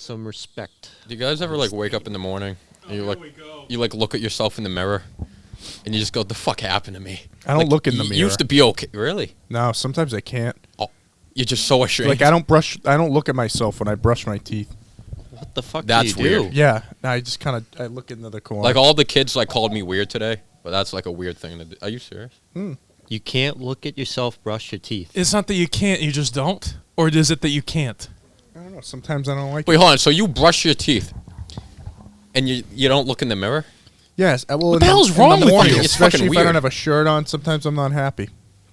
some respect. Do you guys ever like wake up in the morning and you look at yourself in the mirror and you just go, "The fuck happened to me?" I don't look in the mirror. You used to be okay, really? No, sometimes I can't. Oh, you're just so ashamed. Like I don't look at myself when I brush my teeth. What the fuck? That's do you weird. do? Yeah, no, I just kind of look into the corner. Like all the kids like called me weird today, but that's like a weird thing to do. Are you serious? You can't look at yourself brush your teeth. It's not that you can't, you just don't? Or is it that you can't? I don't know. Sometimes I don't like. Wait, hold on. So you brush your teeth, and you don't look in the mirror? Yes. Well, what the hell's wrong with you? It's fucking Especially if I weird. don't have a shirt on. Sometimes I'm not happy.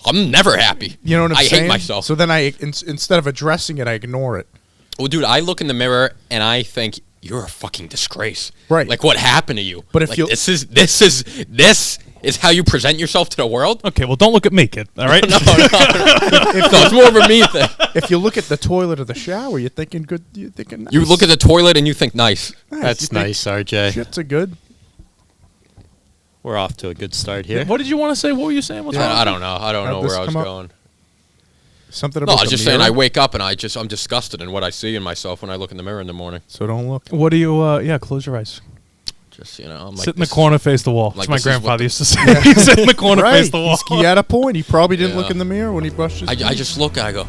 I'm never happy. You know what I'm saying? I hate myself. So then instead of addressing it, I ignore it. Well, dude, I look in the mirror and I think you're a fucking disgrace. Right. Like what happened to you? But if like, you this is how you present yourself to the world? Okay, well, don't look at me, kid. All right? No, it's more of a me thing. if you look at the toilet or the shower, you're thinking good. You're thinking nice. You look at the toilet and you think nice. That's nice, RJ. Shits are good. We're off to a good start here. What did you want to say? What were you saying? What's wrong? I don't know. I don't How'd know this where I was come up? going. Something No, about I was the just saying mirror? I wake up and I'm disgusted in what I see in myself when I look in the mirror in the morning. So don't look. What do you, close your eyes. Just, I'm like, Sit in the corner, face the wall. like, That's my this is what grandfather the- used to say. Sit in the corner, Right. face the wall. He had a point. He probably didn't Yeah. look in the mirror when he brushed his teeth. I just look and I go,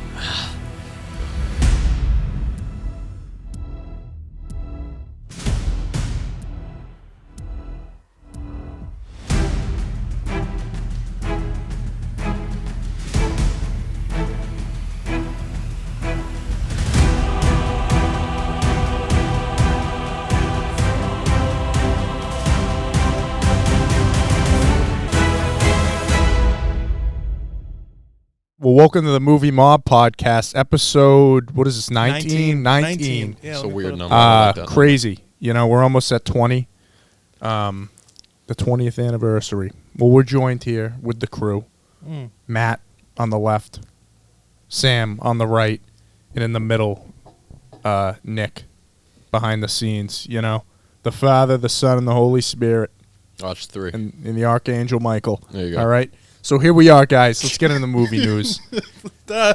Well, welcome to the Movie Mob Podcast, episode, what is this, 19? 19. Yeah, it's let a me weird put it- number. I like that number. Crazy. We're almost at 20. The 20th anniversary. Well, we're joined here with the crew. Matt on the left, Sam on the right, and in the middle, Nick behind the scenes. The Father, the Son, and the Holy Spirit, Oh, it's 3. and the Archangel Michael. There you go. All right? So here we are, guys. Let's get into the movie news. Well,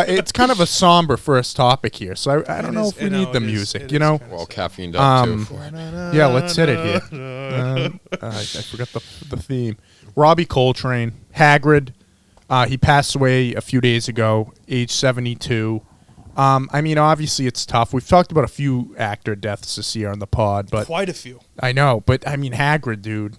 it's kind of a somber first topic here, so I don't know if we need the music, Well, caffeined up, too. Yeah, let's hit it here. I forgot the theme. Robbie Coltrane, Hagrid. He passed away a few days ago, age 72. Obviously it's tough. We've talked about a few actor deaths this year on the pod, but Quite a few. I know. But Hagrid, dude.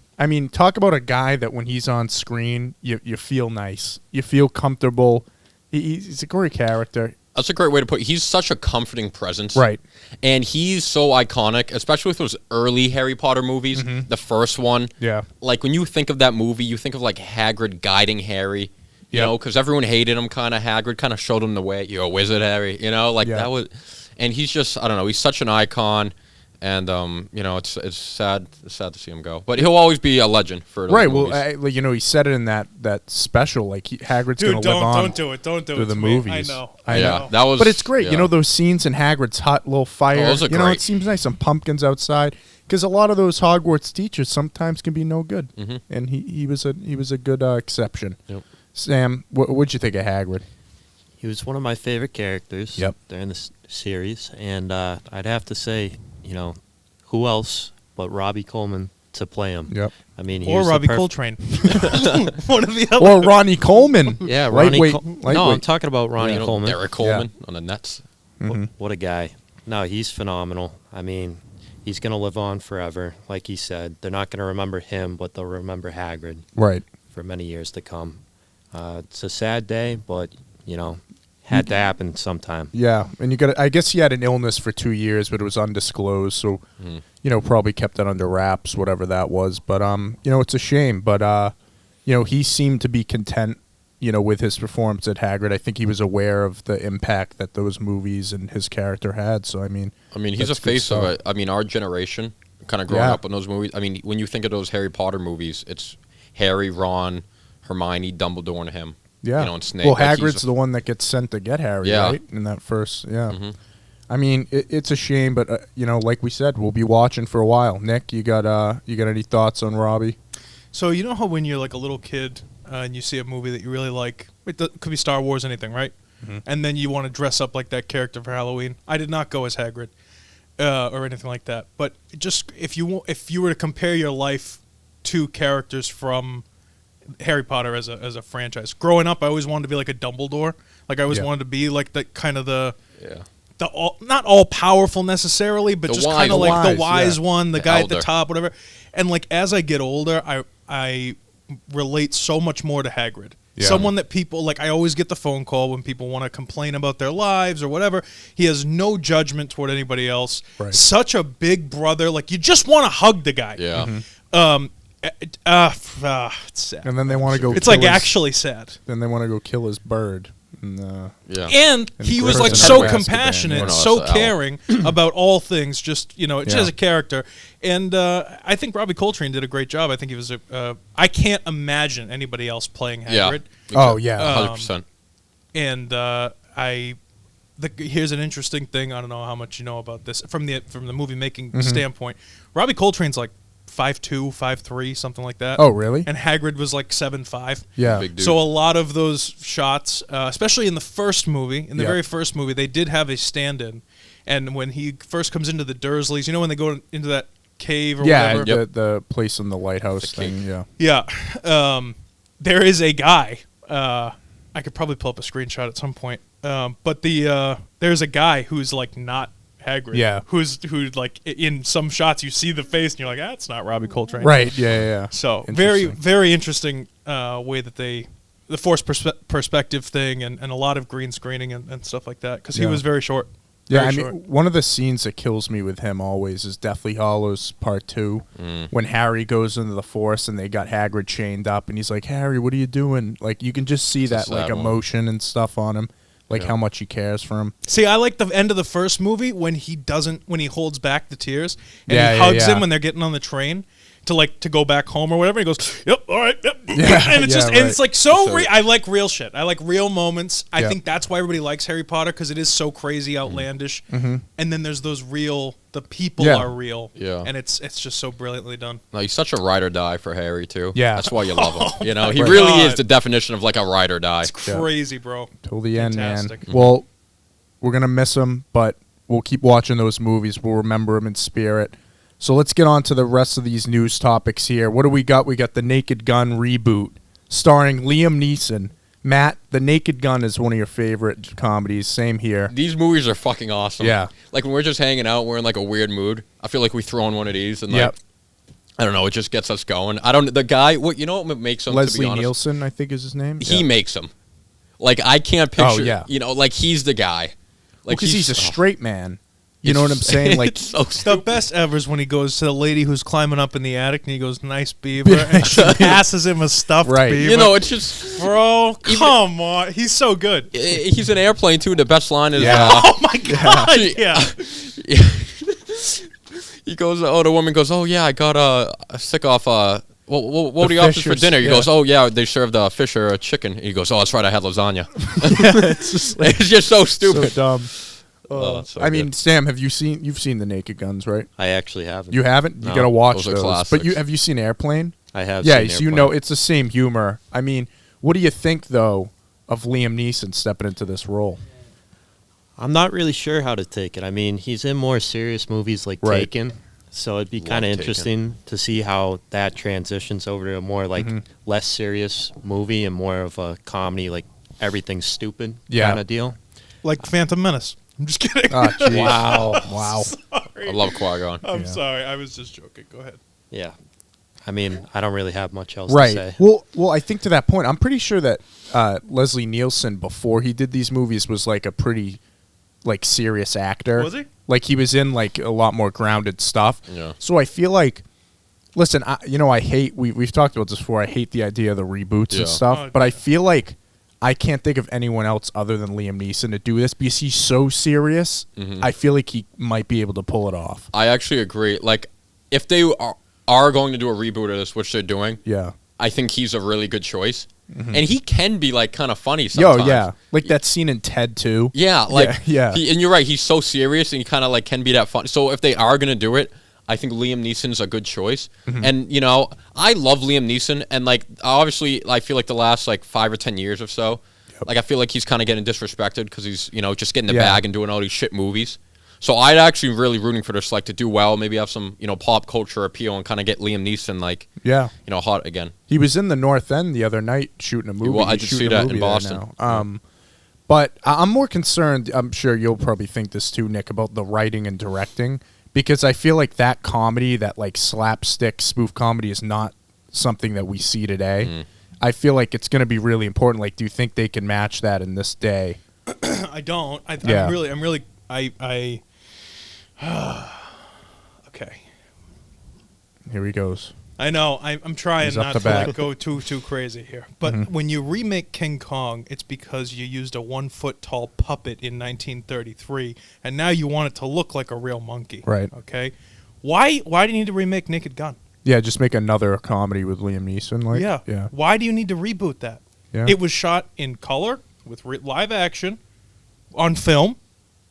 Talk about a guy that when he's on screen, you feel nice, you feel comfortable. He's a great character. That's a great way to put it. He's such a comforting presence. Right. And he's so iconic, especially with those early Harry Potter movies. The first one. Yeah. Like, when you think of that movie, you think of, like, Hagrid guiding Harry. You know, because everyone hated him, kind of. Hagrid kind of showed him the way. You're a wizard, Harry. That was... And he's just, I don't know, he's such an icon. And, it's sad to see him go. But he'll always be a legend for Right. movies. Well, he said it in that special. Like Hagrid's going to live on. Don't do it. Don't do through it. the to me. movies. I know. I Yeah, know. that was... But it's great. yeah. Those scenes in Hagrid's hut, little fire. those are It great. seems nice. Some pumpkins outside. Because a lot of those Hogwarts teachers sometimes can be no good. And he was a good exception. Yep. Sam, what'd you think of Hagrid? He was one of my favorite characters Yep. during this series, and I'd have to say, who else but Robbie Coleman to play him? Yep. He Or was the Robbie Coltrane. One of the other. Or Ronnie Coleman. Yeah, Ronnie. Lightweight. No, I'm talking about Ronnie Coleman. Derek Coleman on the Nets. What a guy. No, he's phenomenal. He's going to live on forever. Like he said, they're not going to remember him, but they'll remember Hagrid Right. for many years to come. It's a sad day, but, had to happen sometime. Yeah, and I guess he had an illness for 2 years, but it was undisclosed, so probably kept it under wraps, whatever that was. But it's a shame. But he seemed to be content, with his performance at Hagrid. I think he was aware of the impact that those movies and his character had. So He's a face of it. Our generation, kind of growing up in those movies. When you think of those Harry Potter movies, it's Harry, Ron, Hermione, Dumbledore, and him. Yeah. And Snape. Well, Hagrid's the one that gets sent to get Harry, Yeah. right? In that first, it's a shame, but like we said, we'll be watching for a while. Nick, you got any thoughts on Robbie? So you know how when you're like a little kid and you see a movie that you really like, it could be Star Wars, anything, right? and then you want to dress up like that character for Halloween. I did not go as Hagrid or anything like that. But just if you were to compare your life to characters from Harry Potter as a franchise, growing up, I always wanted to be like a Dumbledore. Like I always wanted to be like the kind of the not all powerful necessarily, but just kind of like the wise one, the guy elder at the top, whatever. And like as I get older, I relate so much more to Hagrid. Yeah. Someone that people like. I always get the phone call when people want to complain about their lives or whatever. He has no judgment toward anybody else. Right. Such a big brother. Like you just want to hug the guy. Yeah. It's sad. And then they want to go. It's like actually sad. Then they want to go kill his bird. And he was like so compassionate, so caring about all things, just just as a character. And I think Robbie Coltrane did a great job. I think he was I can't imagine anybody else playing Hagrid. Oh yeah, 100%. And here's an interesting thing. I don't know how much you know about this from the movie making standpoint. Robbie Coltrane's like 5'2", 5'3", something like that. Oh, really? And Hagrid was like 7'5". Yeah. Big dude. So a lot of those shots, especially in the first movie, very first movie, they did have a stand-in. And when he first comes into the Dursleys, when they go into that cave or whatever? Yeah, the place in the lighthouse thing, Yeah. There is a guy. I could probably pull up a screenshot at some point. But there's a guy who's like not Hagrid. Yeah. Who like in some shots you see the face and you're like, that's not Robbie Coltrane. Right. Yeah. So very, very interesting way that the forced perspective thing and a lot of green screening and stuff like that because he was very short. Yeah, mean, one of the scenes that kills me with him always is Deathly Hallows Part 2 when Harry goes into the forest and they got Hagrid chained up and he's like, Harry, what are you doing? Like you can just see that like emotion and stuff on him. Like how much he cares for him. See, I like the end of the first movie when he holds back the tears and he hugs him when they're getting on the train to go back home or whatever. He goes, "Yep, all right, yep." Yeah, and it's and it's like I like real shit. I like real moments. I think that's why everybody likes Harry Potter because it is so crazy, outlandish. And then there's those the people are real. Yeah, and it's just so brilliantly done. No, he's such a ride or die for Harry too. Yeah, that's why you love him. He really is the definition of like a ride or die. It's crazy, bro. Till the end, man. Well, we're gonna miss him, but we'll keep watching those movies. We'll remember him in spirit. So let's get on to the rest of these news topics here. What do we got? We got The Naked Gun reboot starring Liam Neeson. Matt, The Naked Gun is one of your favorite comedies. Same here. These movies are fucking awesome. Yeah. Like when we're just hanging out, we're in like a weird mood. I feel like we throw in one of these and like, I don't know, it just gets us going. The guy, what makes him, Leslie to be honest, Nielsen, I think is his name. He makes him. Like I can't picture, like he's the guy. Like because he's a straight man. You know what I'm saying? Like so the best ever is when he goes to the lady who's climbing up in the attic and he goes, "Nice beaver," and she passes him a stuffed beaver. It's just bro, come on, he's so good. He's an airplane too. The best line is, "Oh my god, yeah." He goes, the woman goes, "Oh yeah, I got a stick off what do you offer for dinner?" He goes, "Oh yeah, they served fish or a chicken." He goes, "Oh that's right, I had lasagna." It's just so stupid. So dumb. So I mean, Sam, you've seen The Naked Guns, right? I actually haven't. You haven't? You gotta watch those. But have you seen Airplane? I have. Yeah, seen so Airplane. it's the same humor. I mean, what do you think though of Liam Neeson stepping into this role? I'm not really sure how to take it. I mean, he's in more serious movies like Taken, so it'd be kind of interesting to see how that transitions over to a more like less serious movie and more of a comedy, like everything's stupid kind of deal. Like Phantom Menace. I'm just kidding. Oh, wow. I love Qui-Gon. I'm sorry. I was just joking. Go ahead. Yeah. I mean, I don't really have much else to say. Well, I think to that point, I'm pretty sure that Leslie Nielsen, before he did these movies, was like a pretty like serious actor. Was he? Like he was in like a lot more grounded stuff. Yeah. So I feel like, listen, I hate, we've talked about this before, I hate the idea of the reboots and stuff, but I feel like I can't think of anyone else other than Liam Neeson to do this because he's so serious. I feel like he might be able to pull it off. I actually agree. Like, if they are going to do a reboot of this, which they're doing, I think he's a really good choice. And he can be, like, kind of funny sometimes. Like that scene in Ted 2. Yeah, like, and you're right, he's so serious and he kind of, like, can be that funny. So if they are going to do it, I think Liam Neeson's a good choice. And, I love Liam Neeson. And, like, obviously, I feel like the last, like, 5 or 10 years or so, Like, I feel like he's kind of getting disrespected because he's, just getting the bag and doing all these shit movies. So I'd actually really rooting for this, like, to do well, maybe have some, pop culture appeal and kind of get Liam Neeson, like, hot again. He was in the North End the other night shooting a movie. Well, I did see that in Boston. But I'm more concerned, I'm sure you'll probably think this too, Nick, about the writing and directing, because I feel like that comedy, that, like, slapstick spoof comedy is not something that we see today. I feel like it's going to be really important. Like, do you think they can match that in this day? I don't. I'm really. Okay. Here he goes. I know. I'm trying not to like, go too crazy here. But when you remake King Kong, it's because you used a 1 foot tall puppet in 1933, and now you want it to look like a real monkey. Right. Okay. Why do you need to remake Naked Gun? Yeah, just make another comedy with Liam Neeson. Like, yeah. Why do you need to reboot that? Yeah. It was shot in color with live action on film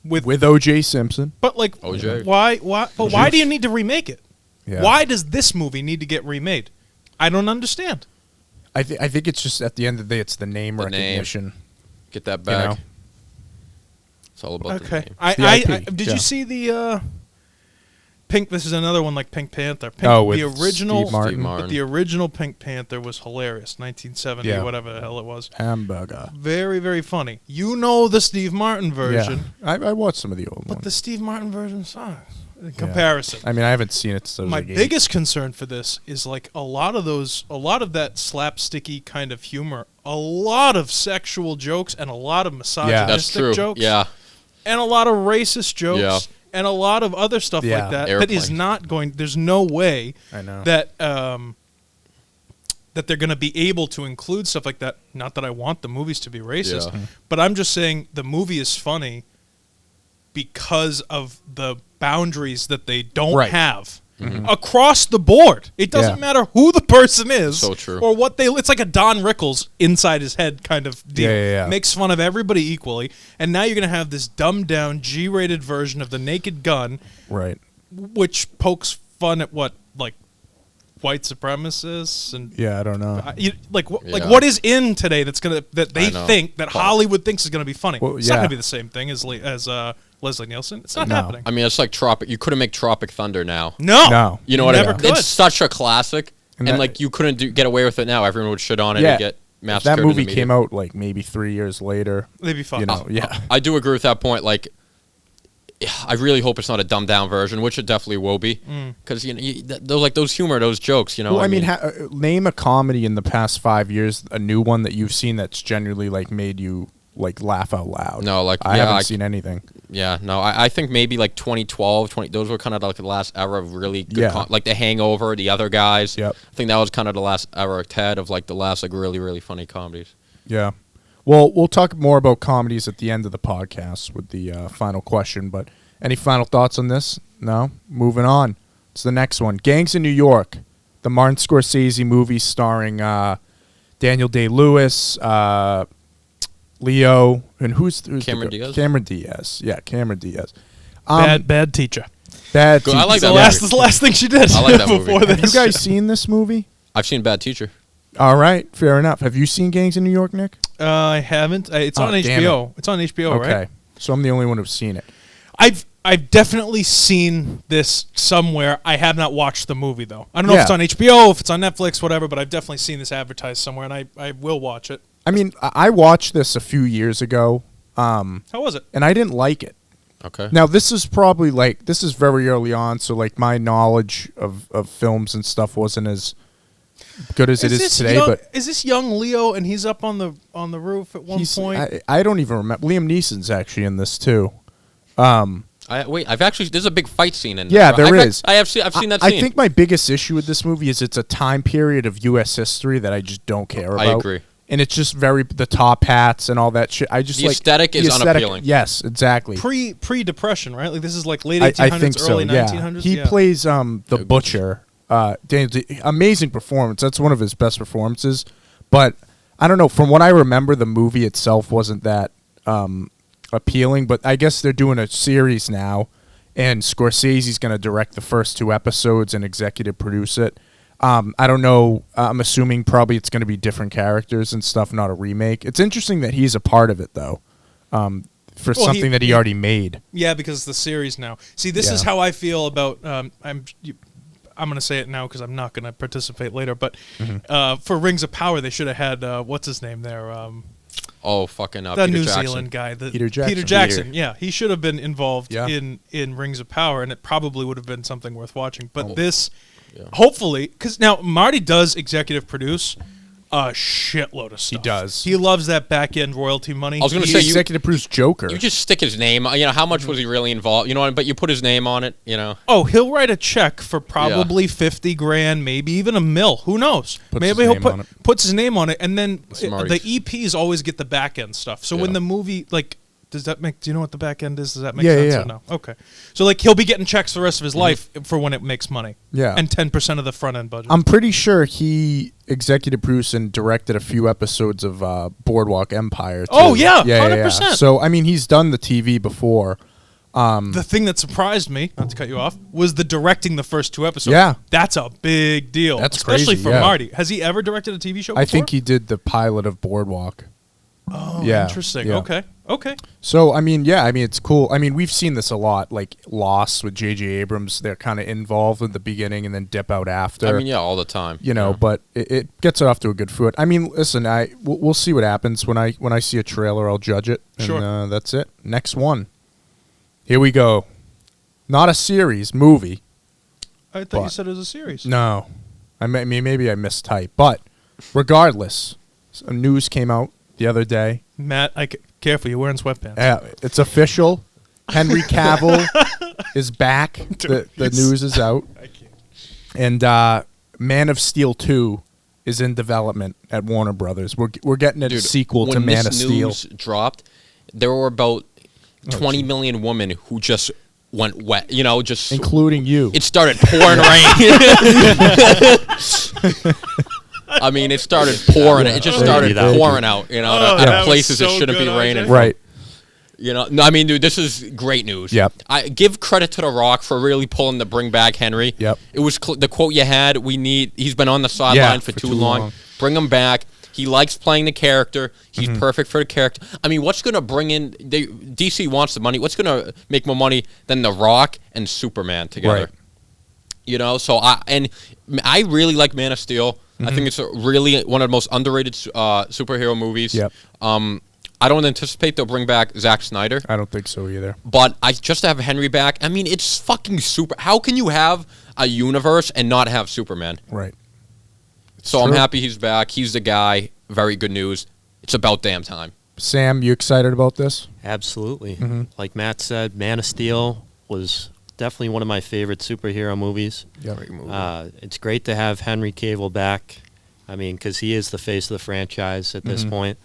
with O.J. Simpson. But like, OJ. Why? But why do you need to remake it? Yeah. Why does this movie need to get remade? I don't understand. I think it's just at the end of the day, it's the name recognition. Get that back. It's all about the name. Did you see the Pink? This is another one like Pink Panther. With the original Steve Martin. But the original Pink Panther was hilarious. 1970, whatever the hell it was. Hamburger. Very, very funny. You know the Steve Martin version. Yeah. I watched some of the old ones. But the Steve Martin version sucks. In comparison. I mean, I haven't seen it since my biggest concern for this is like a lot of that slapsticky kind of humor, a lot of sexual jokes and a lot of misogynistic jokes. Yeah. And a lot of racist jokes and a lot of other stuff like that. That is not going, there's no way that that they're going to be able to include stuff like that. Not that I want the movies to be racist, but I'm just saying the movie is funny because of the boundaries that they don't have across the board. It doesn't matter who the person is or what they. It's like a Don Rickles inside his head kind of deal. Makes fun of everybody equally, and now you're going to have this dumbed down G-rated version of the Naked Gun, which pokes fun at what like white supremacists and I don't know. What is in today that they think that Hollywood thinks is going to be funny. Well, it's not going to be the same thing as Leslie Nielsen. It's not happening. I mean, it's like Tropic. You couldn't make Tropic Thunder now. No. You know what I mean? Could. It's such a classic, and like you couldn't get away with it now. Everyone would shit on it and get massacred. If that movie came out like maybe 3 years later, they'd be fine. I do agree with that point. Like, I really hope it's not a dumbed down version, which it definitely will be, because those humor, those jokes. Well, I mean, name a comedy in the past 5 years, a new one that you've seen that's genuinely like made you like laugh out loud. No, like I haven't seen anything. Yeah, no, I think maybe like 2012, those were kind of like the last era of really good, like The Hangover, The Other Guys. Yep. I think that was kind of the last era of Ted of like the last like really, really funny comedies. Yeah. Well, we'll talk more about comedies at the end of the podcast with the final question, but any final thoughts on this? No? Moving on. It's the next one. Gangs in New York, the Martin Scorsese movie starring Daniel Day-Lewis, Leo, and who's Cameron Diaz? Cameron Diaz. Yeah, Cameron Diaz. Bad teacher. Bad teacher. I like that. That's the last thing she did. I like that movie. Have you guys seen this movie? I've seen Bad Teacher. All right, fair enough. Have you seen Gangs in New York, Nick? I haven't. It's on HBO. It's on HBO, right? Okay, so I'm the only one who's seen it. I've definitely seen this somewhere. I have not watched the movie, though. I don't know if it's on HBO, if it's on Netflix, whatever, but I've definitely seen this advertised somewhere, and I will watch it. I mean, I watched this a few years ago. How was it? And I didn't like it. Okay. Now, this is probably this is very early on, so like my knowledge of films and stuff wasn't as good as it is today. But is this young Leo and he's up on the roof at one point? I don't even remember. Liam Neeson's actually in this too. There's a big fight scene in there. Yeah, there is. I've seen that scene. I think my biggest issue with this movie is it's a time period of U.S. history that I just don't care about. I agree. And it's just the top hats and all that shit. I just the aesthetic is unappealing. Yes, exactly. Pre-depression, right? Like this is like late 1800s, I think so, early 1900s. He plays the butcher. Amazing performance. That's one of his best performances. But I don't know. From what I remember, the movie itself wasn't that appealing. But I guess they're doing a series now, and Scorsese's going to direct the first 2 episodes and executive produce it. I don't know. I'm assuming probably it's going to be different characters and stuff, not a remake. It's interesting that he's a part of it, though, for something that he already made. Yeah, because it's the series now. See, this is how I feel about. I'm going to say it now because I'm not going to participate later. But for Rings of Power, they should have had what's his name there. The Peter New Jackson. Zealand guy, Peter Jackson. Peter Jackson. Yeah, he should have been involved in Rings of Power, and it probably would have been something worth watching. But this, hopefully, because now Marty does executive produce a shitload of stuff. He does. He loves that back end royalty money. I was going to He say executive produced Joker. You just stick his name. How much was he really involved? But you put his name on it. Oh, he'll write a check for probably $50,000, maybe even $1 million. Who knows? Maybe he'll puts his name on it, and then the EPs always get the back end stuff. So when the movie do you know what the back end is? Does that make sense or no? Okay. So he'll be getting checks the rest of his life for when it makes money. Yeah. And 10% of the front end budget. I'm pretty sure he executive produced and directed a few episodes of Boardwalk Empire, too. Oh, yeah, 100%. So, I mean, he's done the TV before. The thing that surprised me, not to cut you off, was the directing the first 2 episodes. Yeah. That's a big deal. That's especially crazy, for Marty. Has he ever directed a TV show before? I think he did the pilot of Boardwalk. Oh, Yeah, interesting. yeah. Okay. So, I mean, it's cool. I mean, we've seen this a lot, like Lost with J.J. Abrams. They're kind of involved in the beginning and then dip out after. All the time. But it gets it off to a good foot. I mean, listen, we'll see what happens. When I see a trailer, I'll judge it. And, sure. That's it. Next one. Here we go. Not a series, movie. I thought you said it was a series. No. Maybe I mistyped. But regardless, some news came out the other day. Matt, careful, you're wearing sweatpants. Yeah, it's official. Henry Cavill is back. The news is out. I can't. And Man of Steel 2 is in development at Warner Brothers. We're getting a sequel to Man of Steel. When this news dropped, there were about 20 million women who just went wet. Just including you. It started pouring rain. I mean, it started pouring. It just started pouring out. At places it shouldn't be raining. Right. No, I mean, dude, this is great news. Yep. I give credit to The Rock for really pulling the bring back Henry. Yep. It was the quote you had. He's been on the sideline for too long. Bring him back. He likes playing the character. He's perfect for the character. I mean, what's going to bring in? DC wants the money. What's going to make more money than The Rock and Superman together? Right. So I really like Man of Steel. I think it's really one of the most underrated superhero movies. Yep. I don't anticipate they'll bring back Zack Snyder. I don't think so either. But just to have Henry back, I mean, it's fucking super. How can you have a universe and not have Superman? Right. So I'm happy he's back. He's the guy. Very good news. It's about damn time. Sam, you excited about this? Absolutely. Like Matt said, Man of Steel was definitely one of my favorite superhero movies. Yep. Great movie. It's great to have Henry Cavill back. I mean, because he is the face of the franchise at this point.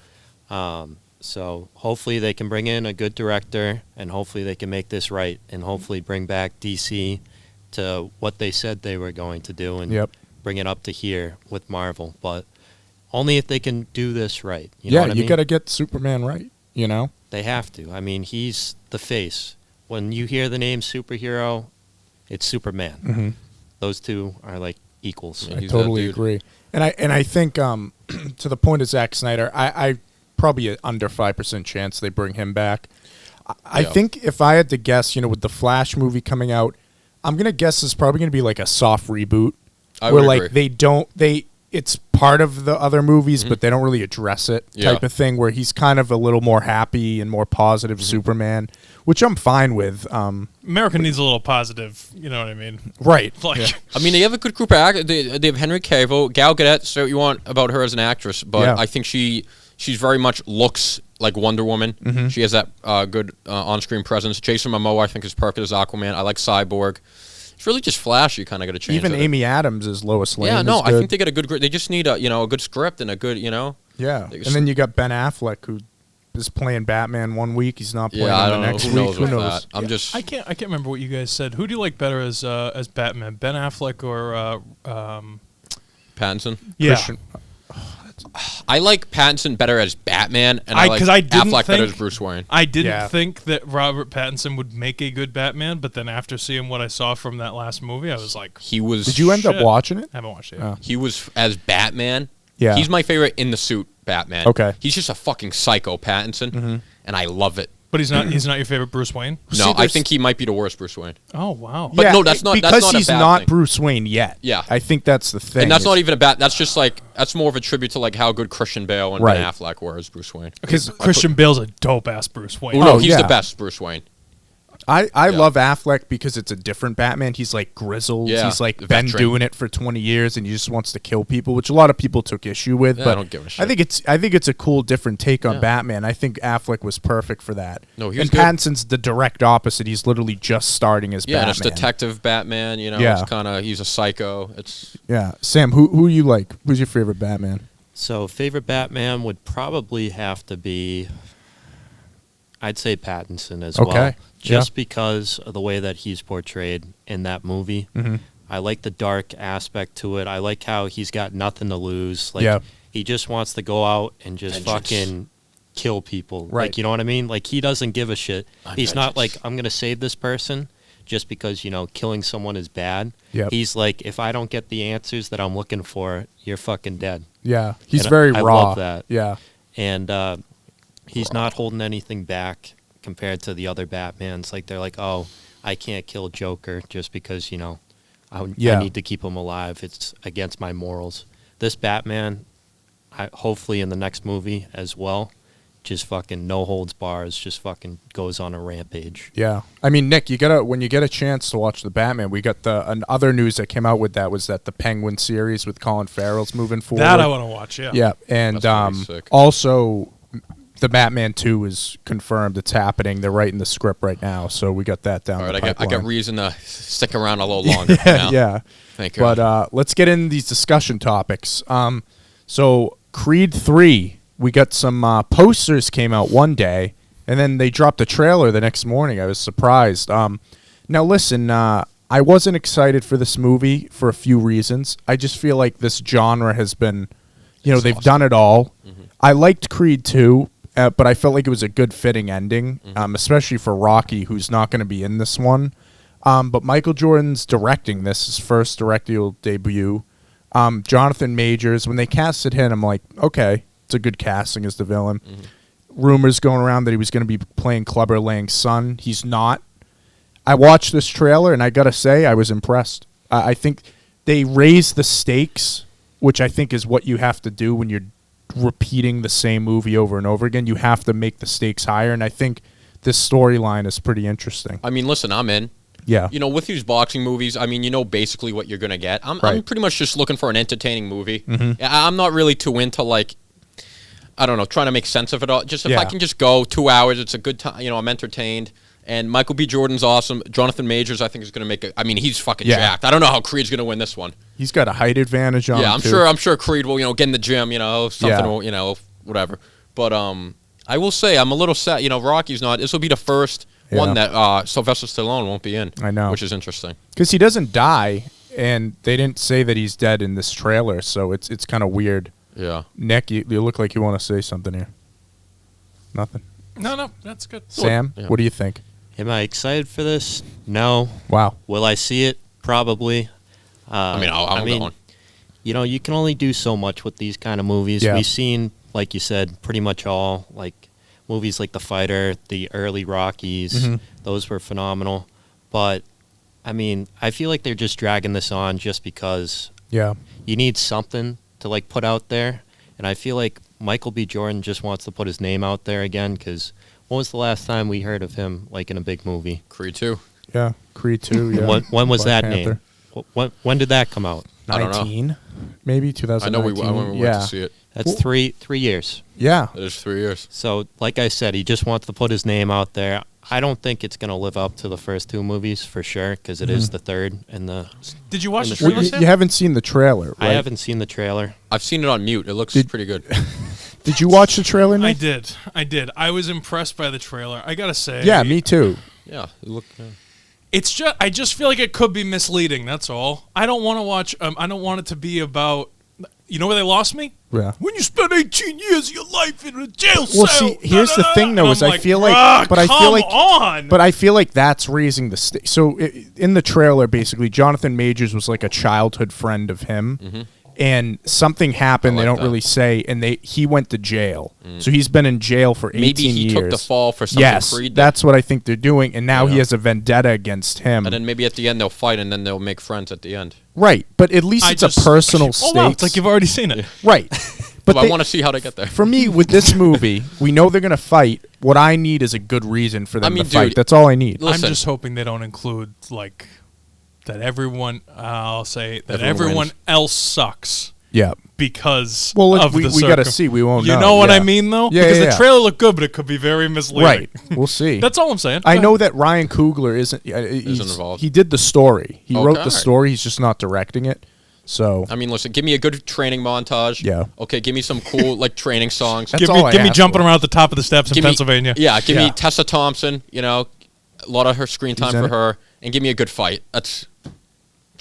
So hopefully they can bring in a good director, and hopefully they can make this right, and hopefully bring back DC to what they said they were going to do, and bring it up to here with Marvel. But only if they can do this right. You know what I mean? got to get Superman right, They have to. I mean, he's the face. When you hear the name superhero, it's Superman. Those two are like equals. I totally agree. And I think to the point of Zack Snyder, I probably an under 5% chance they bring him back. I think if I had to guess, with the Flash movie coming out, I'm gonna guess it's probably gonna be like a soft reboot, where like agree. It's part of the other movies, but they don't really address it type of thing, where he's kind of a little more happy and more positive Superman, which I'm fine with. America needs a little positive, you know what I mean? Right. I mean, they have a good group of actors. They have Henry Cavill, Gal Gadot, say what you want about her as an actress, but I think she's very much looks like Wonder Woman. She has that good on-screen presence. Jason Momoa, I think, is perfect as Aquaman. I like Cyborg. It's really just flashy. Kind of got to change. Even Amy Adams is Lois Lane. Yeah, no, I think they got a good. They just need a good script and a good Yeah, and then you got Ben Affleck, who is playing Batman one week. He's not playing the next week. Who knows? I'm just. I can't remember what you guys said. Who do you like better as Batman? Ben Affleck or Pattinson? Yeah. best? I like Pattinson better as Batman, and I like Affleck better as Bruce Wayne. I didn't think that Robert Pattinson would make a good Batman, but then after seeing what I saw from that last movie, I was like, he was. Did you end up watching it? I haven't watched it. Oh. He was as Batman. Yeah, he's my favorite in the suit Batman. Okay, he's just a fucking psycho Pattinson, and I love it. But he's not. He's not your favorite Bruce Wayne. No, I think he might be the worst Bruce Wayne. Oh wow! But no, that's not because that's not he's a bad not thing. Bruce Wayne yet. Yeah, I think that's the thing. And that's not even a bad. That's just like that's more of a tribute to like how good Christian Bale and Ben Affleck were as Bruce Wayne. Because Christian Bale's a dope ass Bruce Wayne. No, he's the best Bruce Wayne. I love Affleck because it's a different Batman. He's like grizzled. Yeah, he's like been doing it for 20 years and he just wants to kill people, which a lot of people took issue with. Yeah, but I don't give a shit. I think it's a cool different take on Batman. I think Affleck was perfect for that. No, he was and Pattinson's the direct opposite. He's literally just starting as Batman. Yeah, and it's Detective Batman, you know, it's kinda he's a psycho. It's Sam, who you like? Who's your favorite Batman? So favorite Batman would probably have to be, I'd say Pattinson as well. Just because of the way that he's portrayed in that movie. Mm-hmm. I like the dark aspect to it. I like how he's got nothing to lose. Like he just wants to go out and just fucking kill people. Right. Like, you know what I mean? Like, he doesn't give a shit. He's not like, I'm going to save this person just because, you know, killing someone is bad. He's like, if I don't get the answers that I'm looking for, you're fucking dead. Yeah. He's and very I raw. love that. Yeah. And he's not holding anything back compared to the other Batmans. Like, they're like, oh, I can't kill Joker just because, you know, I need to keep him alive. It's against my morals. This Batman, hopefully in the next movie as well, just fucking no holds bars, just fucking goes on a rampage. Yeah. I mean, Nick, when you get a chance to watch the Batman, we got other news that came out with that was that the Penguin series with Colin Farrell's moving forward. That I want to watch, yeah. Yeah. And also the Batman 2 is confirmed. It's happening. They're writing the script right now, so we got that down. All right, the I got reason to stick around a little longer. Yeah. Thank you. But let's get into these discussion topics. So Creed 3, we got some posters came out one day, and then they dropped a trailer the next morning. I was surprised. Now listen, I wasn't excited for this movie for a few reasons. I just feel like this genre has been, they've done it all. Mm-hmm. I liked Creed 2. But I felt like it was a good fitting ending, especially for Rocky, who's not going to be in this one. But Michael Jordan's directing this, his first directorial debut. Jonathan Majors, when they casted him, I'm like, okay, it's a good casting as the villain. Mm-hmm. Rumors going around that he was going to be playing Clubber Lang's son. He's not. I watched this trailer, and I got to say, I was impressed. I think they raised the stakes, which I think is what you have to do when you're repeating the same movie over and over again. You have to make the stakes higher, and I think this storyline is pretty interesting. I mean, listen, I'm in. Yeah. With these boxing movies, I mean, basically what you're going to get. I'm pretty much just looking for an entertaining movie. Mm-hmm. I'm not really too into, like, I don't know, trying to make sense of it all. Just if I can just go 2 hours, it's a good time, I'm entertained. And Michael B. Jordan's awesome. Jonathan Majors, I think, is going to make he's fucking jacked. I don't know how Creed's going to win this one. He's got a height advantage on him, too. I'm sure Creed will, get in the gym, something, whatever. But I will say, I'm a little sad. Rocky's not. This will be the first one that Sylvester Stallone won't be in. I know. Which is interesting. Because he doesn't die, and they didn't say that he's dead in this trailer, so it's kind of weird. Yeah. Nick, you look like you want to say something here. Nothing. No, that's good. Sam, what do you think? Am I excited for this? No. Wow. Will I see it? Probably. I'm going. You can only do so much with these kind of movies. Yeah. We've seen, like you said, pretty much all, like, movies like The Fighter, the early Rockies. Mm-hmm. Those were phenomenal. But, I feel like they're just dragging this on just because you need something to, like, put out there. And I feel like Michael B. Jordan just wants to put his name out there again because when was the last time we heard of him, like, in a big movie? Creed 2. Yeah, Creed 2, yeah. When was that name? When did that come out? 19, maybe 2019. I know when we went to see it. That's 3 years. Yeah. It is 3 years. So, like I said, he just wants to put his name out there. I don't think it's going to live up to the first two movies for sure because it is the third. Did you watch the trailer? You haven't seen the trailer, right? I haven't seen the trailer. I've seen it on mute. It looks pretty good. Did you watch the trailer, Nick? I did. I was impressed by the trailer. I got to say. Yeah, me too. Yeah. I just feel like it could be misleading, that's all. I don't want to watch I don't want it to be about where they lost me? Yeah. When you spend 18 years of your life in a jail cell. Well, see, here's the thing, though, is I feel like, but I feel like that's raising the stakes. So in the trailer, basically, Jonathan Majors was like a childhood friend of him, and something happened. They don't really say, and he went to jail. So he's been in jail for 18 years. Maybe he took the fall for something. Yes, that's what I think they're doing, and now he has a vendetta against him. And then maybe at the end they'll fight, and then they'll make friends at the end. Right, but at least it's a personal stake. Oh, wow, it's like you've already seen it. Right. But I want to see how they get there. For me, with this movie, we know they're going to fight. What I need is a good reason for them to fight. That's all I need. Listen, I'm just hoping they don't include, like, that everyone, I'll say, that everyone else sucks. Yeah. Because of we got to see. We won't know. You know what I mean, though? Yeah, because the trailer looked good, but it could be very misleading. Right. We'll see. That's all I'm saying. I know that Ryan Coogler isn't involved. He did the story. He wrote the story. He's just not directing it. So I mean, listen, give me a good training montage. Yeah. Okay, give me some cool like training songs. Give me jumping around at the top of the steps in Pennsylvania. Give me Tessa Thompson. You know, a lot of her screen time for her, and give me a good fight. That's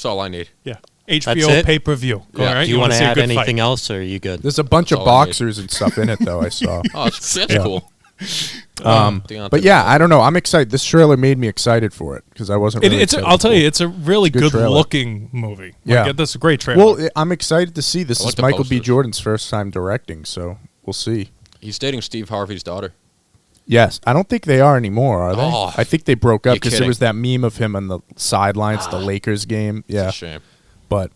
all I need. Yeah. HBO pay-per-view. Yeah. Right? Do you want to add anything else, or are you good? There's a bunch of boxers and stuff in it, though. I saw. Oh, that's cool. But yeah, I don't know. I'm excited. This trailer made me excited for it because I wasn't. Really I'll tell you, it's a really good-looking movie. Yeah, that's a great trailer. Well, I'm excited to see. This is Michael B. Jordan's first time directing, so we'll see. He's dating Steve Harvey's daughter. Yes, I don't think they are anymore, are they? Oh, I think they broke up because there was that meme of him on the sidelines, the Lakers game. Yeah, it's a shame. But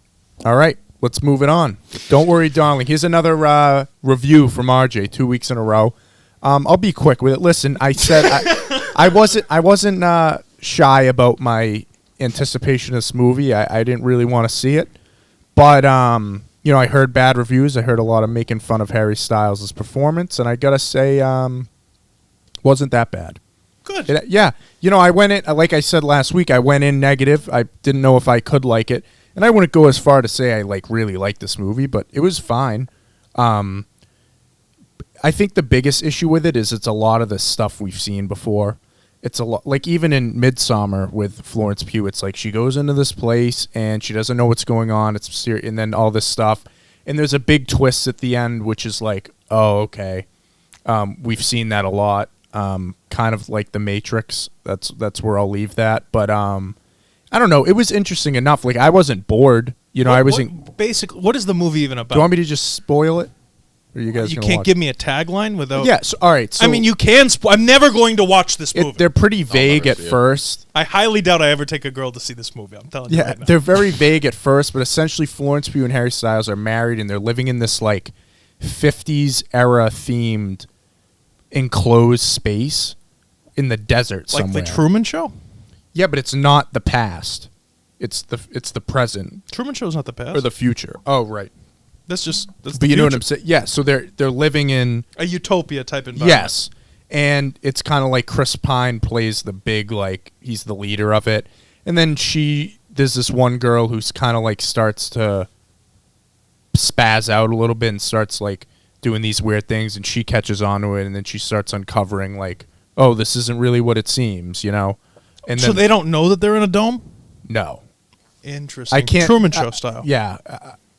all right, let's move it on. Don't worry, darling. Here's another review from RJ, 2 weeks in a row. I'll be quick with it. Listen, I said I wasn't shy about my anticipation of this movie. I didn't really want to see it, but you know, I heard bad reviews. I heard a lot of making fun of Harry Styles' performance, and I gotta say, wasn't that bad. Good. Yeah, you know, I went in like I said last week. I went in negative. I didn't know if I could like it, and I wouldn't go as far to say I really liked this movie, but it was fine. I think the biggest issue with it is it's a lot of the stuff we've seen before. It's a lot, like even in Midsommar with Florence Pugh, it's like she goes into this place and she doesn't know what's going on. It's serious, and then all this stuff, and there's a big twist at the end, which is like, oh, okay, we've seen that a lot. Kind of like The Matrix. That's where I'll leave that. But I don't know. It was interesting enough. Like I wasn't bored. You know, basically, what is the movie even about? Do you want me to just spoil it? Or you guys can't give me a tagline without. Yeah. So, all right. So I mean, you can. I'm never going to watch this movie. They're pretty vague at first. I highly doubt I ever take a girl to see this movie. I'm telling you. Yeah, right now. They're very vague at first, but essentially, Florence Pugh and Harry Styles are married, and they're living in this like 50s era themed enclosed space in the desert somewhere. Like the Truman Show? Yeah, but it's not the past. It's the present. Truman Show's not the past. Or the future. Oh, right. That's but you know what I'm saying? Yeah, so they're living in a utopia type environment. Yes. And it's kind of like Chris Pine plays the big, like, he's the leader of it. And then there's this one girl who's kind of like starts to spaz out a little bit and starts like doing these weird things, and she catches on to it, and then she starts uncovering like, oh, this isn't really what it seems, you know? And so they don't know that they're in a dome? No. Interesting. Truman Show style. Yeah.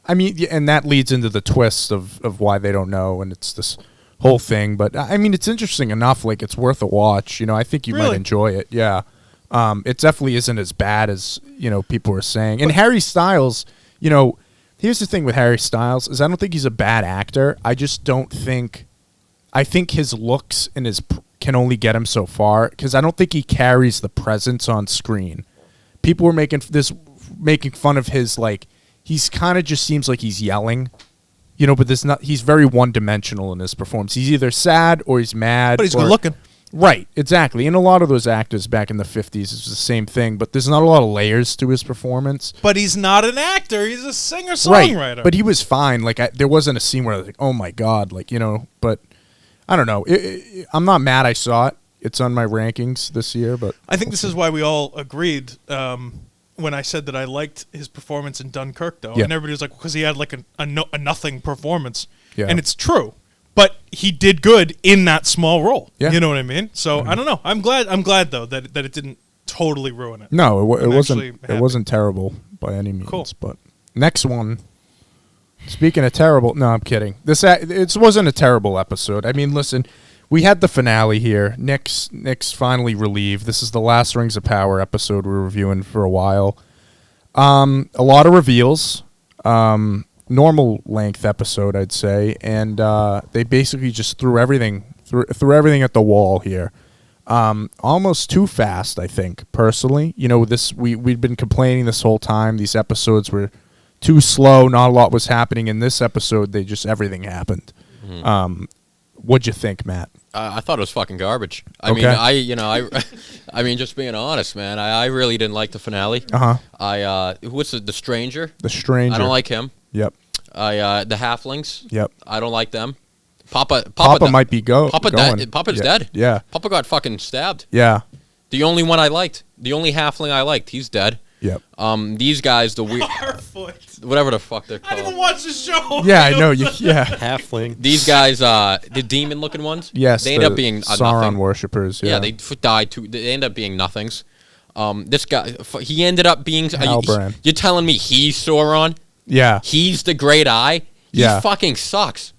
I mean, and that leads into the twist of why they don't know, and it's this whole thing. But, I mean, it's interesting enough. Like, it's worth a watch. You know, I think you might enjoy it. Yeah. It definitely isn't as bad as, you know, people are saying. And Harry Styles, you know, here's the thing with Harry Styles is I don't think he's a bad actor. I just don't think – I think his looks and can only get him so far because I don't think he carries the presence on screen. People were making fun of his, like – he's kind of just seems like he's yelling, you know, but he's very one-dimensional in his performance. He's either sad or he's mad. But he's good-looking. Right, exactly. And a lot of those actors back in the 50s is the same thing, but there's not a lot of layers to his performance. But he's not an actor. He's a singer-songwriter. Right, but he was fine. Like, there wasn't a scene where I was like, oh, my God, like, you know, but I don't know. I'm not mad I saw it. It's on my rankings this year, but I think this is why we all agreed when I said that I liked his performance in Dunkirk, though. Yeah. And everybody was like, because he had like a nothing performance. Yeah. And it's true. But he did good in that small role. Yeah. You know what I mean? So I don't know. I'm glad though that it didn't totally ruin it. No, it wasn't terrible by any means. Cool. But next one. Speaking of terrible, no, I'm kidding. It wasn't a terrible episode. I mean, listen, we had the finale here. Nick's finally relieved. This is the last Rings of Power episode we're reviewing for a while. A lot of reveals. Normal length episode, I'd say, and they basically just threw everything at the wall here. Almost too fast, I think, personally. You know, we'd been complaining this whole time. These episodes were too slow. Not a lot was happening. In this episode, everything happened. What'd you think, Matt? I thought it was fucking garbage. I mean, just being honest, man, I really didn't like the finale. What's the Stranger? The Stranger. I don't like him. Yep. The Halflings. Yep. I don't like them. Papa might be going. Papa's dead. Yeah. Papa got fucking stabbed. Yeah. The only one I liked. The only halfling I liked. He's dead. Yep. These guys, the weird, whatever the fuck they're called. I didn't watch the show. Yeah, I know. Yeah. Halfling. These guys, the demon-looking ones. Yes. They end up being Sauron nothing. worshippers. Yeah. They died too. They end up being nothings. This guy, he ended up being. Halbrand. You're telling me he's Sauron? Yeah. He's the Great Eye. He fucking sucks.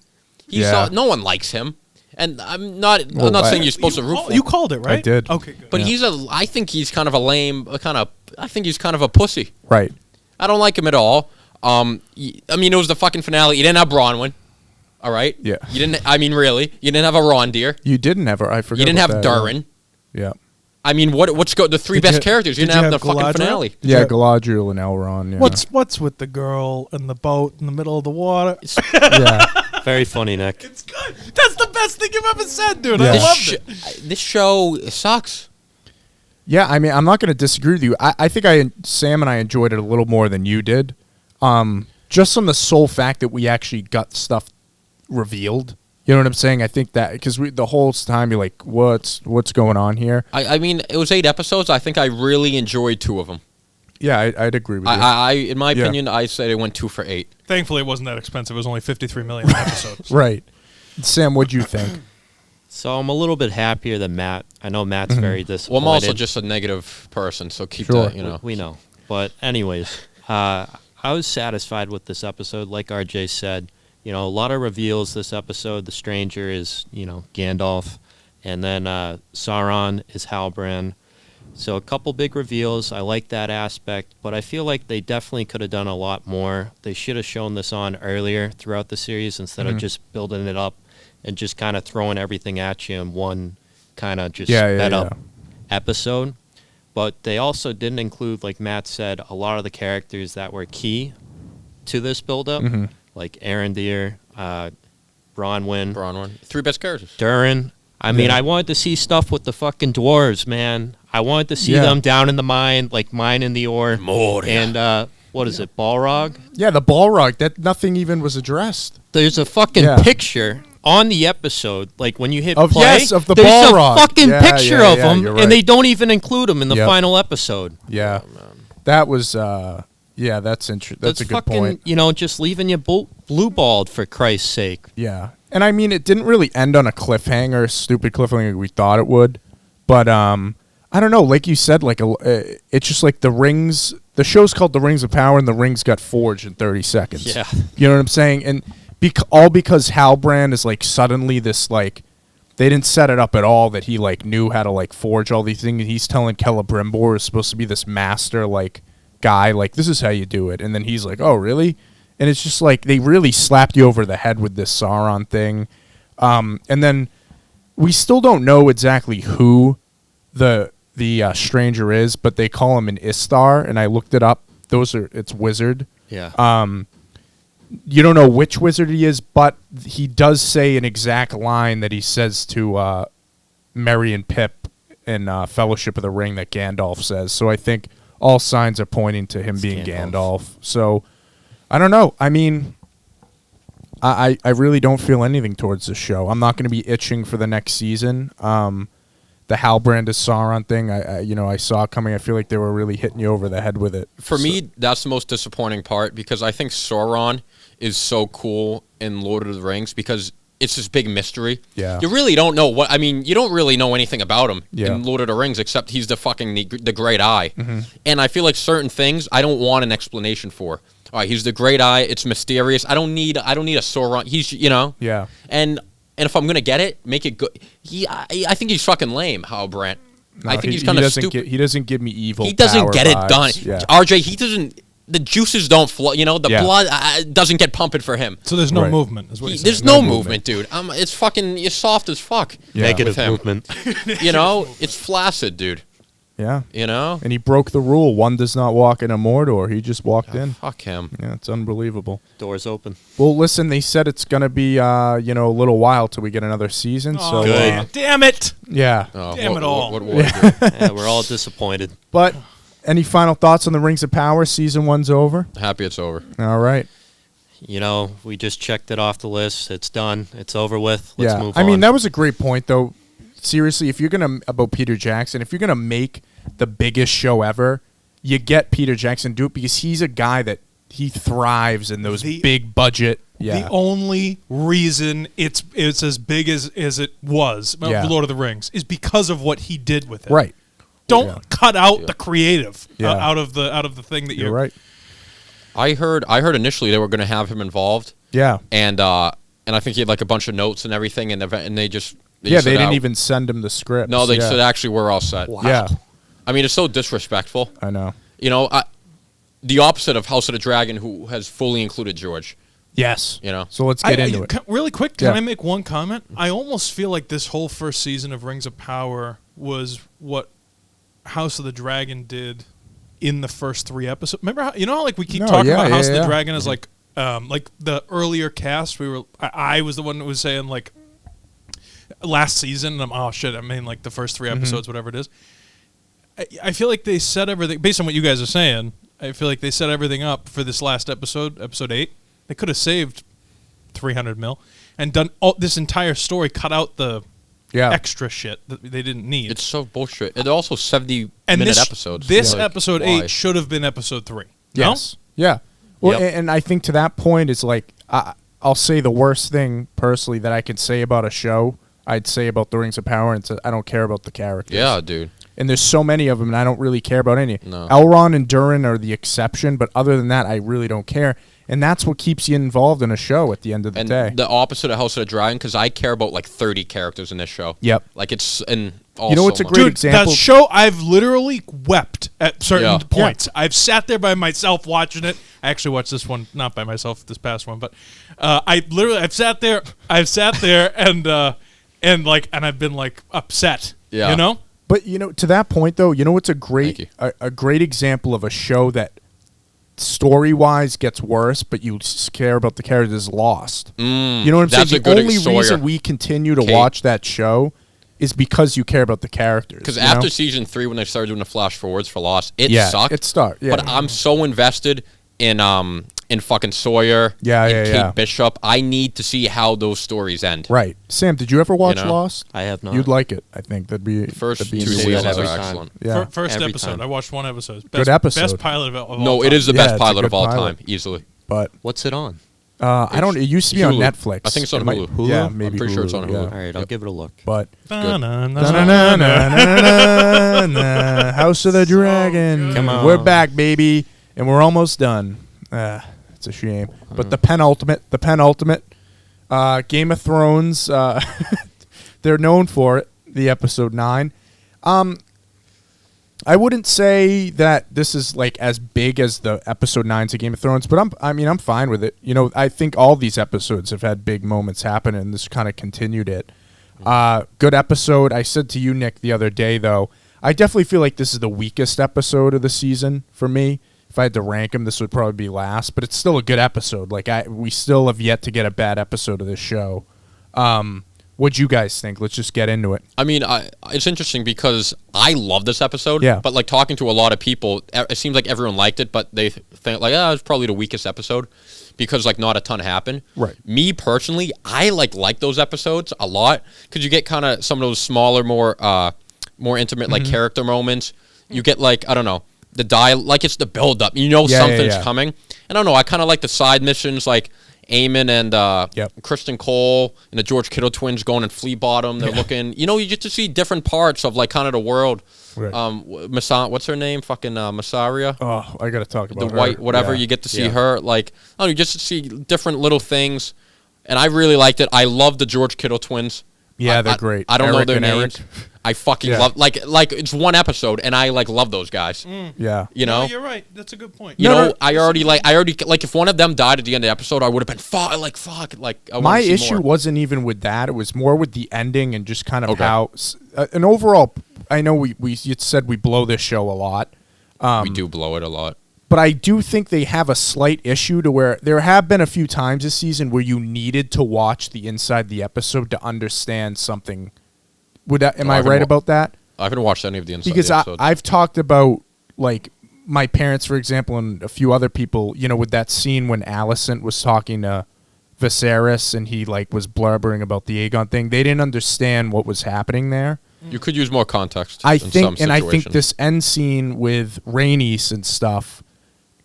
No one likes him. And I'm not saying you're supposed to root for him. You called it, right? I did. Okay, good. But I think he's kind of a lame, I think he's kind of a pussy. Right. I don't like him at all. I mean, it was the fucking finale. You didn't have Bronwyn. All right? Yeah. You didn't, I mean, really. You didn't have a Rondeer. You didn't ever. I forgot. You didn't have that, Durin. Yeah. I mean, the three best characters? You didn't have the fucking Galadriel? finale. Yeah, Galadriel and Elrond. Yeah. What's with the girl in the boat in the middle of the water? Yeah. Very funny, Nick. It's good. That's the best thing you've ever said, dude. Yeah. I loved it. This show sucks. Yeah, I mean, I'm not going to disagree with you. I think Sam and I enjoyed it a little more than you did. Just on the sole fact that we actually got stuff revealed. You know what I'm saying? I think that because the whole time you're like, what's going on here? I mean, it was 8 episodes. I think I really enjoyed 2 of them. Yeah, I'd agree with you. In my opinion, I say they went 2 for 8. Thankfully, it wasn't that expensive. It was only 53 million episodes. Right. Sam, what'd you think? So I'm a little bit happier than Matt. I know Matt's very disappointed. Well, I'm also just a negative person, so keep Sure. that, you know. We know. But anyways, I was satisfied with this episode. Like RJ said, you know, a lot of reveals this episode. The Stranger is, you know, Gandalf. And then Sauron is Halbrand. So a couple big reveals. I like that aspect. But I feel like they definitely could have done a lot more. They should have shown this on earlier throughout the series instead of just building it up and just kind of throwing everything at you in one kind of just sped up episode. But they also didn't include, like Matt said, a lot of the characters that were key to this build-up, like Arondir, Bronwyn. 3 best characters. Durin. I mean, I wanted to see stuff with the fucking dwarves, man. I wanted to see them down in the mine, like mining the ore. Moria. And, what is it, Balrog? Yeah, the Balrog. That nothing even was addressed. There's a fucking picture on the episode, like when you hit play. Yes, of the there's Balrog. a fucking picture of him, right. and they don't even include him in the final episode. Yeah, that was. That's interesting. That's a good fucking, point. You know, just leaving you blue-balled for Christ's sake. Yeah, and I mean, it didn't really end on a cliffhanger, stupid cliffhanger we thought it would, but I don't know. Like you said, like it's just like the rings. The show's called The Rings of Power, and the rings got forged in 30 seconds. Yeah, you know what I'm saying? And all because Halbrand is like suddenly this like. They didn't set it up at all that he like knew how to like forge all these things. He's telling Celebrimbor is supposed to be this master like guy, like this is how you do it, and then he's like, oh really? And it's just like they really slapped you over the head with this Sauron thing, and then we still don't know exactly who the stranger is, but they call him an Istar, and I looked it up. It's wizard. Yeah. You don't know which wizard he is, but he does say an exact line that he says to Merry and Pip in Fellowship of the Ring that Gandalf says. So I think all signs are pointing to him being Gandalf. So I don't know. I mean, I really don't feel anything towards this show. I'm not going to be itching for the next season. The Halbrand is Sauron thing, I saw it coming. I feel like they were really hitting you over the head with it. For me, that's the most disappointing part because I think Sauron is so cool in Lord of the Rings because it's this big mystery. Yeah. You really don't know you don't really know anything about him Yeah. in Lord of the Rings except he's the fucking the Great Eye. And I feel like certain things I don't want an explanation for. all right, he's the Great Eye. It's mysterious. I don't need a Sauron. He's Yeah. And if I'm gonna get it, make it good. I think he's fucking lame, Halbrand. No, I think he's kind of stupid. He doesn't give me evil. He doesn't power get it vibes. done. Yeah. RJ, he doesn't. The juices don't flow. The blood doesn't get pumping for him. So there's no Right. movement. Is what you're saying. There's no movement, dude. It's fucking. You're soft as fuck. Yeah. Negative with him. movement. It's flaccid, dude. Yeah. And he broke the rule. One does not walk in a Mordor. He just walked in. Fuck him. Yeah, it's unbelievable. Doors open. Well, listen, they said it's going to be, a little while till we get another season. Oh, So, Good. damn it! yeah. Oh, Damn it all. What will I do? Yeah, we're all disappointed. But any final thoughts on the Rings of Power? Season 1's over. Happy it's over. All right. We just checked it off the list. It's done. It's over with. Let's yeah. move on. I mean, that was a great point, though. Seriously, if you're going to, about Peter Jackson, if you're going to make the biggest show ever, you get Peter Jackson to do it because he's a guy that he thrives in those big budget. Yeah. The only reason it's as big as it was, Lord of the Rings, is because of what he did with it. Right. Don't cut out the creative Yeah. out of the thing that You're right. I heard initially they were going to have him involved. Yeah. And I think he had like a bunch of notes and everything, and they just They didn't even send him the script. No, they said actually we're all set. Wow. Yeah. I mean, it's so disrespectful. I know. The opposite of House of the Dragon, who has fully included George. Yes. You know. So let's get into it. Really quick, can Yeah. I make one comment? I almost feel like this whole first season of Rings of Power was what House of the Dragon did in the first 3 episodes. Remember how like we keep talking about House of the Dragon as like the earlier cast. I was the one that was saying like last season. And I mean like the first 3 episodes, whatever it is. I feel like they set everything based on what you guys are saying. I feel like they set everything up for this last episode, episode 8. They could have saved $300 million and done this entire story, cut out the extra shit that they didn't need. It's so bullshit. And they're also 70-minute episodes. This episode 8 should have been episode 3. Yes. No? Yeah. Well, Yep. and I think to that point, it's like I'll say the worst thing personally that I could say about a show. I'd say about the Rings of Power, and I don't care about the characters. Yeah, dude. And there's so many of them, and I don't really care about any. No. Elrond and Durin are the exception, but other than that, I really don't care. And that's what keeps you involved in a show at the end of the day. The opposite of House of the Dragon, because I care about like 30 characters in this show. Yep. Like it's and You know what's a great example? That show, I've literally wept at certain points. I've sat there by myself watching it. I actually watched this one, not by myself, this past one, but I've sat there and I've been like upset. Yeah. You know? But to that point though, what's a great example of a show that story-wise gets worse, but you care about the characters Lost. You know what I'm saying? The only reason we continue to watch that show is because you care about the characters. Because after season 3, when they started doing the flash forwards for Lost, it sucked. It sucked. Yeah. But I'm so invested in fucking Sawyer, Kate Bishop. I need to see how those stories end. Right. Sam, did you ever watch Lost? I have not. You'd like it, I think. That'd be first 2 seasons seasons are excellent. Yeah. First Every episode. time. I watched one episode. Good episode. Best pilot of all time. No, it is the best it's a pilot good of all pilot. time, easily. But What's it on? I don't. It used to be on Hulu. Netflix. I think it's on It Hulu. Yeah, Hulu? maybe. I'm pretty sure it's on Hulu. Yeah. All right, I'll give it a look. But Na-na-na-na-na-na-na. House of the Dragon. Come on. We're back, baby, and we're almost done. It's a shame. But the penultimate, Game of Thrones. They're known for it. The episode 9. I wouldn't say that this is like as big as the episode 9s of Game of Thrones, but I'm fine with it. I think all these episodes have had big moments happen, and this kind of continued it. Good episode. I said to you, Nick, the other day, though, I definitely feel like this is the weakest episode of the season for me. If I had to rank them, this would probably be last, but it's still a good episode. Like we still have yet to get a bad episode of this show. What'd you guys think? Let's just get into it. I mean, it's interesting because I love this episode. Yeah. But like talking to a lot of people, it seems like everyone liked it, but they think like, it's probably the weakest episode because like not a ton happened. Right. Me personally, I like those episodes a lot because you get kind of some of those smaller, more intimate like character moments. You get like, I don't know, the like it's the build up. Something's coming. And I don't know, I kind of like the side missions like. Eamon and Yep. Kristen Cole and the George Kittle twins going in Flea Bottom. They're looking, you know, you get to see different parts of like kind of the world. Right. What's her name? Fucking Massaria. Oh, I got to talk about The her. white, whatever. Yeah. You get to see her. Like, I don't know, just to see different little things. And I really liked it. I love the George Kittle twins. Yeah, they're great. I don't know Eric their and names. Eric. I fucking love like it's one episode, and I like love those guys. Yeah, You know, No, you're right. That's a good point. you know, I already like if one of them died at the end of the episode, I would have been fuck. Like I my wanna see issue more. wasn't even with that. It was more with the ending and just kind of Okay. how an overall. I know we you said we blow this show a lot. We do blow it a lot. But I do think they have a slight issue to where there have been a few times this season where you needed to watch the inside the episode to understand something. Am I right about that? I haven't watched any of the inside Because episodes. I've talked about like my parents, for example, and a few other people. You know, with that scene when Alicent was talking to Viserys and he like was blubbering about the Aegon thing. They didn't understand what was happening there. You could use more context. I in think, some and I think situations. this end scene with Rhaenys and stuff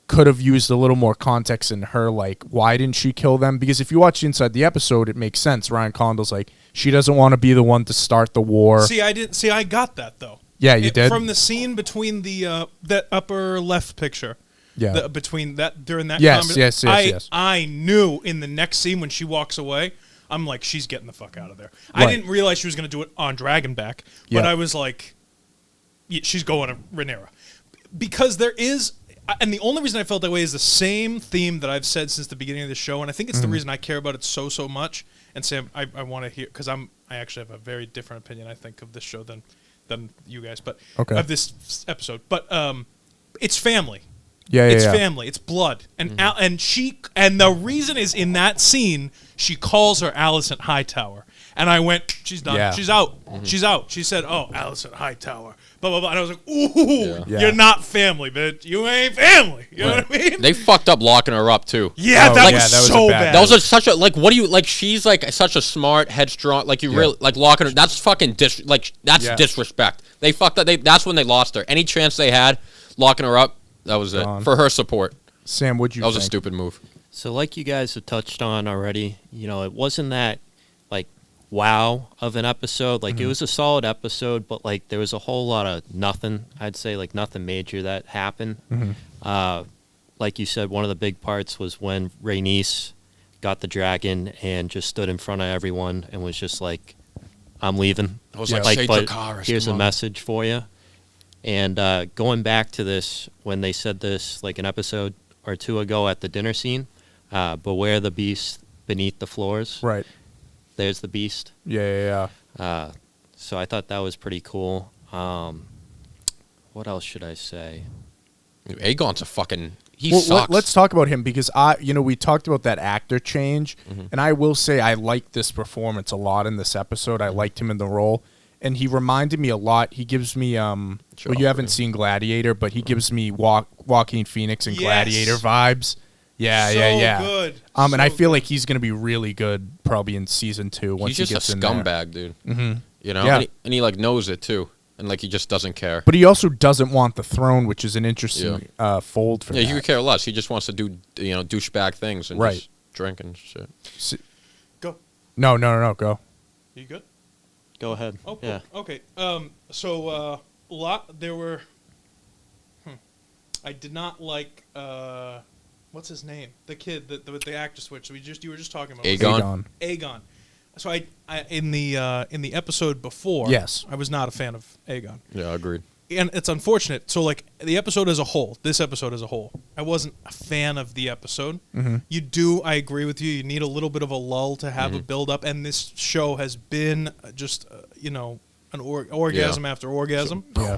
could have used a little more context in her, like, why didn't she kill them? Because if you watch inside the episode, it makes sense. Ryan Condal's like, she doesn't want to be the one to start the war. See, I didn't. See, I got that though. Yeah, you did? From the scene between the that upper left picture. Yeah. Between that during that. Yes, yes. I knew in the next scene when she walks away, I'm like, she's getting the fuck out of there. Right. I didn't realize she was going to do it on Dragonback, but Yeah. I was like, yeah, she's going to Rhaenyra. Because there is, and the only reason I felt that way is the same theme that I've said since the beginning of the show, and I think it's the reason I care about it so much. And Sam, I want to hear, because I actually have a very different opinion, I think, of this show than you guys, but Okay. of this episode. But it's family. Yeah, It's yeah. family. It's blood, and and the reason is in that scene she calls her Alicent Hightower, and I went, she's done. Yeah. She's out. She's out. She said, "Oh, Alicent Hightower." Blah blah blah. And I was like, "Ooh, Yeah. you're not family, bitch. You ain't family." You know what I mean? They fucked up locking her up too. yeah, Oh, that yeah, was that was so a bad- bad. That was such a like. What do you like? She's like such a smart, headstrong. Like you really like locking her. That's fucking that's Yeah. disrespect. They fucked up. That's when they lost her. Any chance they had, locking her up. That was it Gone. for her support. Sam, what'd you That was a think? stupid move. So like you guys have touched on already, you know, it wasn't that like wow of an episode. Like it was a solid episode, but like there was a whole lot of nothing. I'd say like nothing major that happened. Like you said, one of the big parts was when Rhaenys got the dragon and just stood in front of everyone and was just like, "I'm leaving." I was like, "Say but Dracarys, here's come a on." message for you. And going back to this, when they said this like an episode or two ago at the dinner scene, beware the beast beneath the floors. Right. There's the beast. Yeah. So I thought that was pretty cool. What else should I say? Aegon's a fucking. He Well, sucks. let's talk about him because we talked about that actor change, and I will say I liked this performance a lot in this episode. I liked him in the role, and he reminded me a lot. He gives me well, you haven't seen Gladiator, but he gives me Joaquin Phoenix and Yes. Gladiator vibes. Yeah, So yeah. good. And I So feel good. like he's going to be really good probably in season 2 once He's he just gets a in there. scumbag, dude. Mhm. You know, Yeah. and he like knows it too, and like he just doesn't care. But he also doesn't want the throne, which is an interesting fold for Yeah, that. he could care less. He just wants to do douchebag things and Right. just drink and shit. Go. No, go. You good? Go ahead. Oh, cool. Yeah. Okay. So there were. I did not like. What's his name? The kid, the actor switch. You were just talking about. Aegon. Aegon. So I in the episode before. Yes. I was not a fan of Aegon, Yeah, agreed. and it's unfortunate. So like the episode as a whole, this episode as a whole, I wasn't a fan of the episode. I agree with you. You need a little bit of a lull to have a build up, and this show has been just an orgasm after orgasm. Yeah.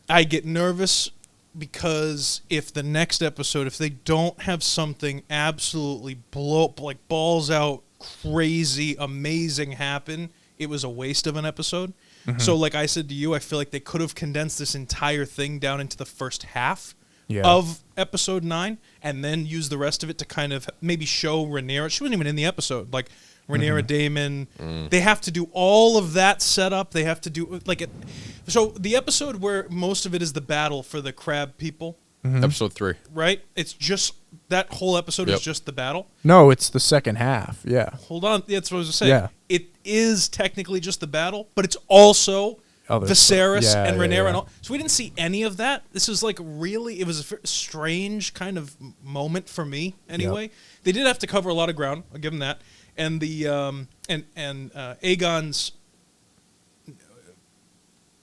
I get nervous because if the next episode, if they don't have something absolutely balls out, crazy, amazing happen, it was a waste of an episode. So like I said to you, I feel like they could have condensed this entire thing down into the first half of episode 9 and then use the rest of it to kind of maybe show Rhaenyra. She wasn't even in the episode. Like Rhaenyra Daemon. They have to do all of that setup. They have to do so the episode where most of it is the battle for the crab people Episode 3. right? It's just that whole episode is just the battle. No, it's the second half. Yeah. Hold on, that's what I was saying. Yeah. It is technically just the battle, but it's also Other Viserys stuff. Yeah, and Rhaenyra yeah. and all. So we didn't see any of that. This is like really, it was a strange kind of moment for me. Anyway, they did have to cover a lot of ground. I'll give them that. And the Aegon's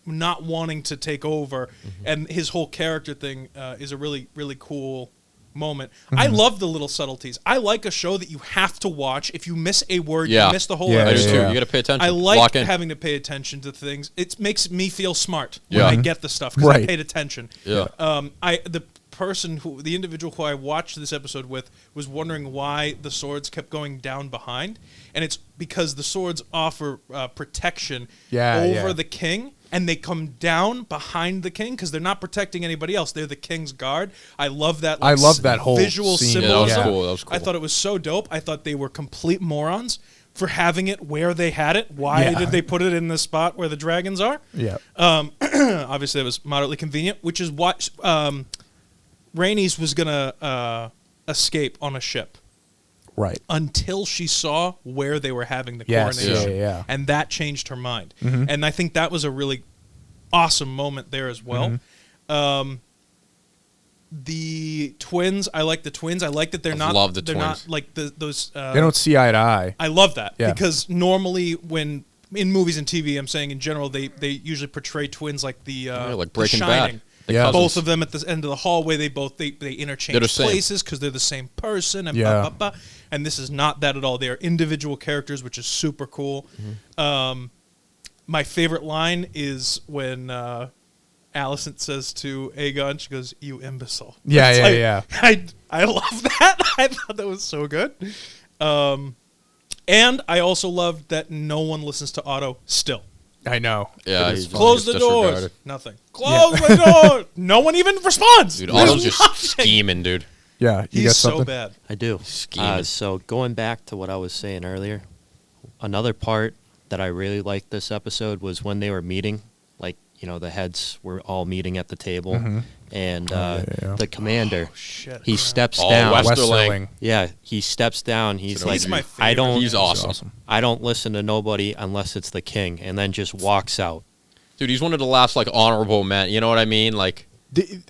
not wanting to take over, and his whole character thing is a really, really cool moment. I love the little subtleties. I like a show that you have to watch. If you miss a word, you miss the whole Yeah, I do episode. too. yeah. You got to pay attention. I like Lock in. having to pay attention to things. It makes me feel smart Yeah. when I get the stuff because I Right. paid attention. Yeah. The individual who I watched this episode with was wondering why the swords kept going down behind, and it's because the swords offer protection over the king, and they come down behind the king because they're not protecting anybody else. They're the king's guard. I love that. I love that whole visual scene. Yeah, that was symbolism. cool. That was cool. I thought it was so dope. I thought they were complete morons for having it where they had it. Why did they put it in the spot where the dragons are? Yeah. Obviously, it was moderately convenient, which is what Rhaenys was going to escape on a ship Right. until she saw where they were having the Yes. coronation. Yeah. And that changed her mind. Mhm. And I think that was a really awesome moment there as well. The twins, I like the twins. I like that they're not. love the they're twins. not like those. They don't see eye to eye. I love that Yeah. because normally when in movies and TV, I'm saying in general, they usually portray twins like like The Breaking Shining. Bad. The Yeah. cousins. Both of them at the end of the hallway, they They're interchange the same. places because they're the same person. And Yeah. and this is not that at all. They are individual characters, which is super cool. My favorite line is when Alicent says to Aegon, she goes, "You imbecile." Yeah, It's yeah, like, I love that. I thought that was so good. And I also loved that no one listens to Otto still. I know. Yeah, It is he's funny. Close the doors. disregarded. Nothing. Close the door. No one even responds. Dude, There's Otto's just nothing. scheming, dude. Yeah. You He's got so something? bad. I do. Scheming. So going back to what I was saying earlier, another part that I really liked this episode was when they were meeting, like, the heads were all meeting at the table, and the commander, Shit. he steps Oh, down. Westerling. Yeah, he steps down. He's He's like, my I don't, He's awesome. I don't listen to nobody unless it's the king, and then just walks out. Dude, he's one of the last, like, honorable men. You know what I mean? Like,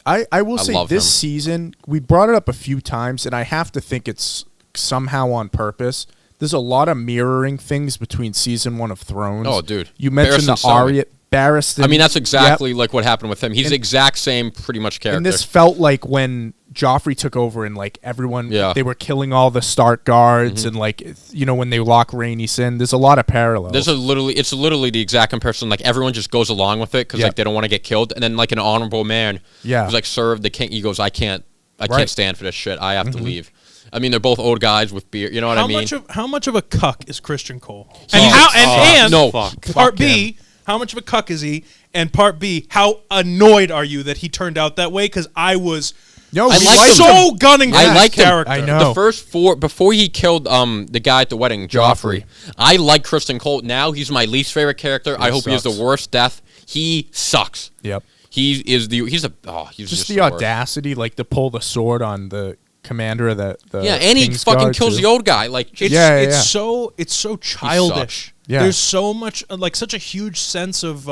I will say love this him. season, we brought it up a few times, and I have to think it's somehow on purpose. There's a lot of mirroring things between season 1 of Thrones. Oh, dude. You mentioned Barristan the Selmy. Arya. Barristan. I mean, that's exactly Yep. like what happened with him. He's the exact same, pretty much character. And this felt like when Joffrey took over and, like, everyone, Yeah. they were killing all the Stark guards and, like, when they lock Rhaenys in. There's a lot of parallels. It's literally the exact comparison. Like, everyone just goes along with it because Yeah. like they don't want to get killed. And then, like, an honorable man Yeah. who's like served the king. He goes, I can't Right. stand for this shit. I have to leave. I mean, they're both old guys with beard. You know what I mean? How much of a cuck is Christian Cole? He's- no. Part B, how much of a cuck is he? And part B, how annoyed are you that he turned out that way? Because I was No, I we like liked him. so gunning for I his like him. character. I know. The first 4 before he killed the guy at the wedding, Joffrey. I like Kristen Cole. Now he's my least favorite character. I hope he has the sucks. worst death. He sucks. Yep. He's Just the the worst. audacity, like, to pull the sword on the commander of the Yeah, and he King's fucking Guard, kills too. the old guy. Like, just, It's so childish. Yeah. There's so much like such a huge sense of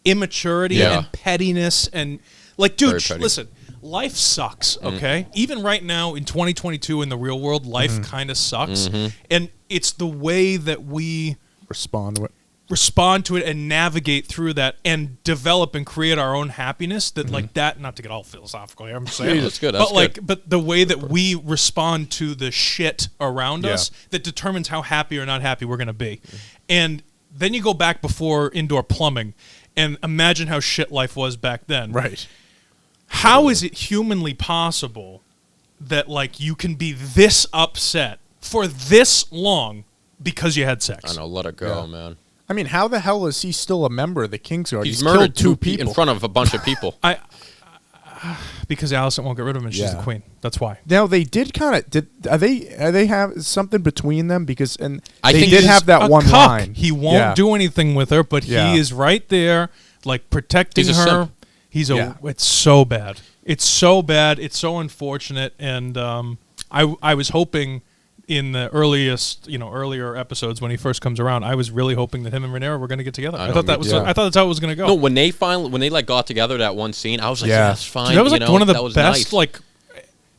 immaturity Yeah. and pettiness and like Very dude, petty. listen, life sucks, okay? Even right now in 2022 in the real world, life kind of sucks. And it's the way that we respond with. respond to it and navigate through that and develop and create our own happiness that like that, not to get all philosophical here, I'm saying, Yeah, that's good, that's but like good. but the way that we respond to the shit around Yeah. us that determines how happy or not happy we're going to be. And then you go back before indoor plumbing and imagine how shit life was back then. Right. How is it humanly possible that like you can be this upset for this long because you had sex? I know, let it go, Yeah. man. I mean, how the hell is he still a member of the Kingsguard? He's killed murdered 2 people people in front of a bunch of people. Because Alicent won't get rid of him and she's Yeah. the queen. That's why. Now they did kind of are they have something between them because I they think did he's have that a one cuck. line. He won't Yeah. do anything with her, but Yeah. he is right there, like protecting He's a her. simp. He's Yeah. it's so bad. It's so bad. It's so unfortunate. And I was hoping in the earlier episodes when he first comes around, I was really hoping that him and Rhaenyra were going to get together. I thought that's how it was going to go. No, when they like got together that one scene, I was like, yeah, that's fine. Dude, that was like one of the best. Nice. Like,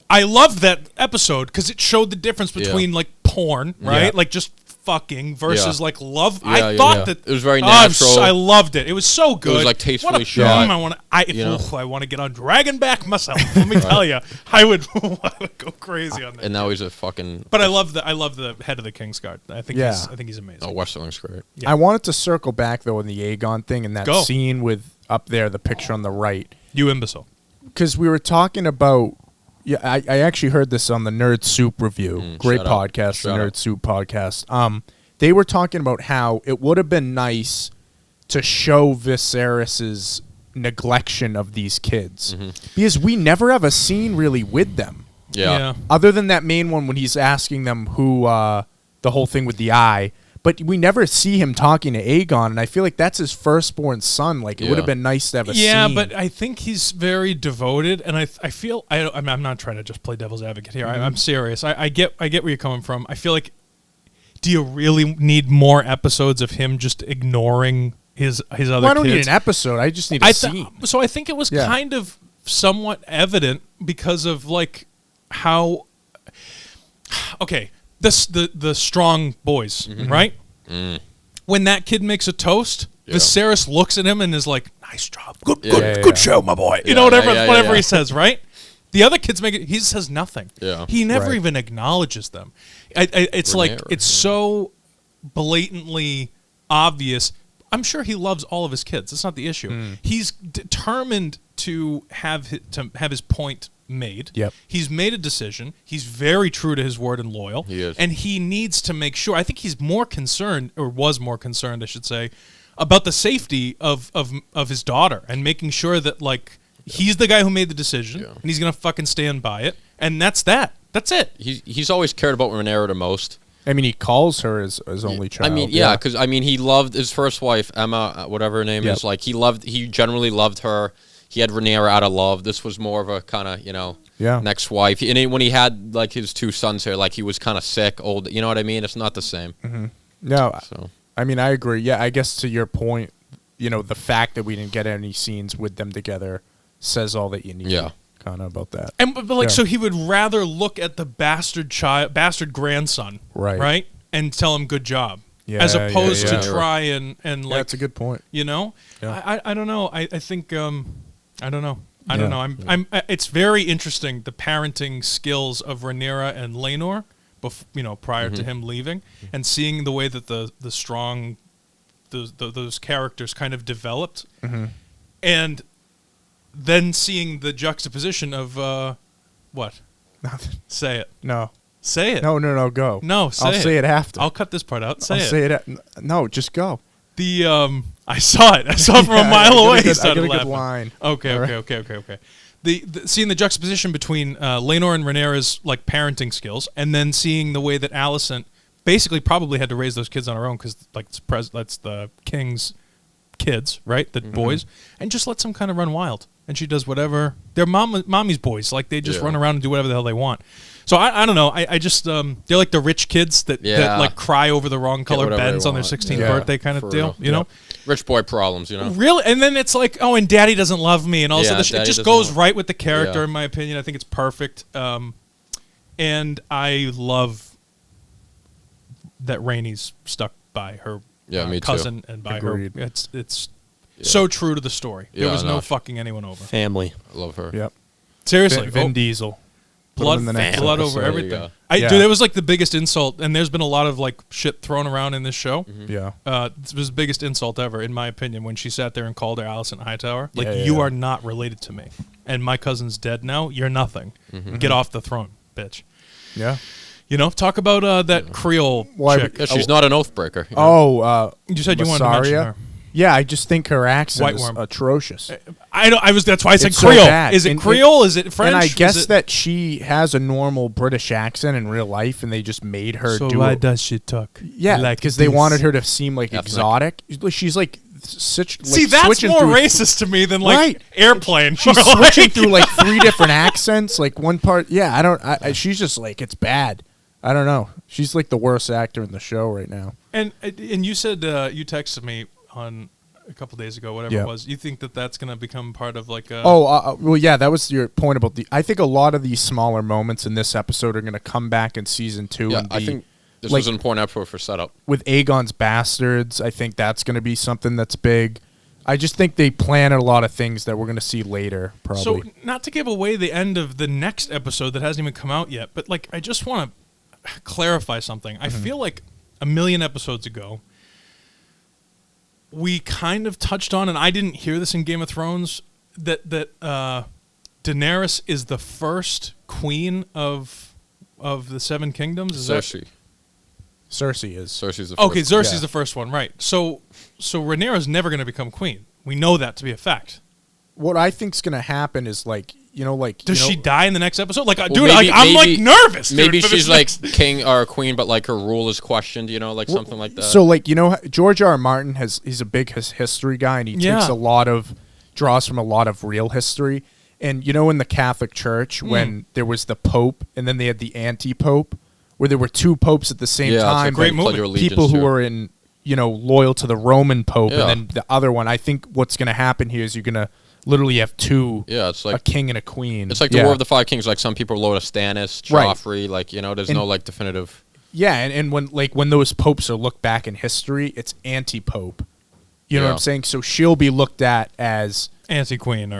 I loved that episode because it showed the difference between like porn, right? Like just fucking versus like love. I thought that it was very natural. I loved it. It was so good. It was like tastefully shot. I want to get on Dragonback myself. Let me tell you, I would go crazy on that. And now he's a fucking. But I love the head of the Kingsguard. I think he's amazing. Oh, Westerling's great. Yeah. I wanted to circle back though on the Aegon thing and that scene with up there, the picture on the right. You imbecile. Because we were talking about. Yeah, I actually heard this on the Nerd Soup review. Great podcast, the Nerd Soup podcast. They were talking about how it would have been nice to show Viserys's neglection of these kids. Because we never have a scene really with them. Yeah. Other than that main one when he's asking them who, the whole thing with the eye. But we never see him talking to Aegon, and I feel like that's his firstborn son. Like, it would have been nice to have a scene. Yeah, but I think he's very devoted, and I feel... I'm not trying to just play devil's advocate here. I'm serious. I get where you're coming from. I feel like, do you really need more episodes of him just ignoring his other kids? Well, I don't need an episode. I just need a scene. So I think it was kind of somewhat evident because of, like, how... Okay... The strong boys, right? When that kid makes a toast, Viserys looks at him and is like, "Nice job, good show, my boy." You know, whatever he says, right? The other kids make it. He says nothing. Yeah. He never even acknowledges them. It's like it's so blatantly obvious. I'm sure he loves all of his kids. That's not the issue. He's determined to have his point made. Yep. He's made a decision. He's very true to his word and loyal. He is. And he needs to make sure. I think he's more concerned, or was more concerned, I should say, about the safety of his daughter and making sure that, like, he's the guy who made the decision and he's going to fucking stand by it. And that's that. That's it. He's always cared about Rhaenyra the most. I mean, he calls her his only child. I mean, because he loved his first wife, Emma, whatever her name is. Like, he generally loved her. He had Rhaenyra out of love. This was more of a kind of, next wife. And when he had, like, his two sons here, like, he was kind of sick, old. You know what I mean? It's not the same. No, so. I mean, I agree. Yeah, I guess to your point, the fact that we didn't get any scenes with them together says all that you need. Yeah. Kind of about that. And but like, so he would rather look at the bastard grandson, right, and tell him good job, as opposed to try and like. That's a good point. I don't know. I think I don't know. I don't know. It's very interesting, the parenting skills of Rhaenyra and Laenor, prior to him leaving, and seeing the way that the strong, those characters kind of developed, and then seeing the juxtaposition of what? Nothing. Say it. No. Say it. No, go. No, say it. I'll say it after. I'll cut this part out. Say it. I'll say it. No, just go. I saw it. I saw it from a mile away. He started laughing. Good line. Okay. Seeing the juxtaposition between Laenor and Rhaenyra's like parenting skills, and then seeing the way that Alicent basically probably had to raise those kids on her own because like that's the king's kids, right? The boys, and just lets them kind of run wild. And she does whatever. They're mommy's boys. Like, they just run around and do whatever the hell they want. So, I don't know. I just, they're like the rich kids that like, cry over the wrong color beds on their 16th birthday kind of deal, you know? Rich boy problems, Really? And then it's like, oh, and daddy doesn't love me and all this other shit. It just goes right with the character, in my opinion. I think it's perfect. And I love that Rhaenys stuck by her cousin and by Agreed. her. It's so true to the story. There was no fucking anyone over. Family. I love her. Yep. Seriously. Vin Diesel. Blood over everything. Dude, it was like the biggest insult, and there's been a lot of like shit thrown around in this show. Yeah. It was the biggest insult ever, in my opinion, when she sat there and called her Alicent Hightower. Like, you are not related to me. And my cousin's dead now. You're nothing. Get off the throne, bitch. Yeah. Talk about that Creole chick. Yeah, she's not an oath breaker. You said you wanted to mention her. Yeah, I just think her accent is atrocious. That's why I said it's Creole. So is it Creole? Is it French? And I guess that she has a normal British accent in real life, and they just made her do it. So why does she talk? Yeah, because they wanted her to seem like exotic. She's like See, that's more racist to me than like Airplane. She's switching through like 3 different accents. Like one part, she's just like, it's bad. I don't know. She's like the worst actor in the show right now. And you said you texted me on a couple days ago, whatever it was. You think that that's going to become part of like a... well, yeah, that was your point about I think a lot of these smaller moments in this episode are going to come back in season 2. Yeah, and I think this was an important episode for setup. With Aegon's Bastards, I think that's going to be something that's big. I just think they planted a lot of things that we're going to see later, probably. So, not to give away the end of the next episode that hasn't even come out yet, but like I just want to clarify something. I feel like a million episodes ago, we kind of touched on, and I didn't hear this in Game of Thrones, that Daenerys is the first queen of the Seven Kingdoms. Is Cersei. Cersei is. Cersei's the first. Okay, Cersei's the first one, right? So Rhaenyra's never going to become queen. We know that to be a fact. What I think's going to happen is does she die in the next episode? Like, dude, I'm like nervous. Maybe she's like king or queen, but like her rule is questioned. Something like that. So George R. Martin he's a big history guy, and he takes draws from a lot of real history. And in the Catholic Church, when there was the Pope, and then they had the anti-Pope, where there were 2 popes at the same time. It's a great movie. People who were loyal to the Roman Pope, and then the other one. I think what's going to happen here is you're going to literally have 2, it's like a king and a queen. It's like the War of the Five Kings. Like some people are loyal to Stannis, Joffrey. Right. There's no like definitive. Yeah, and when those popes are looked back in history, it's anti-pope. You know what I'm saying? So she'll be looked at as anti-queen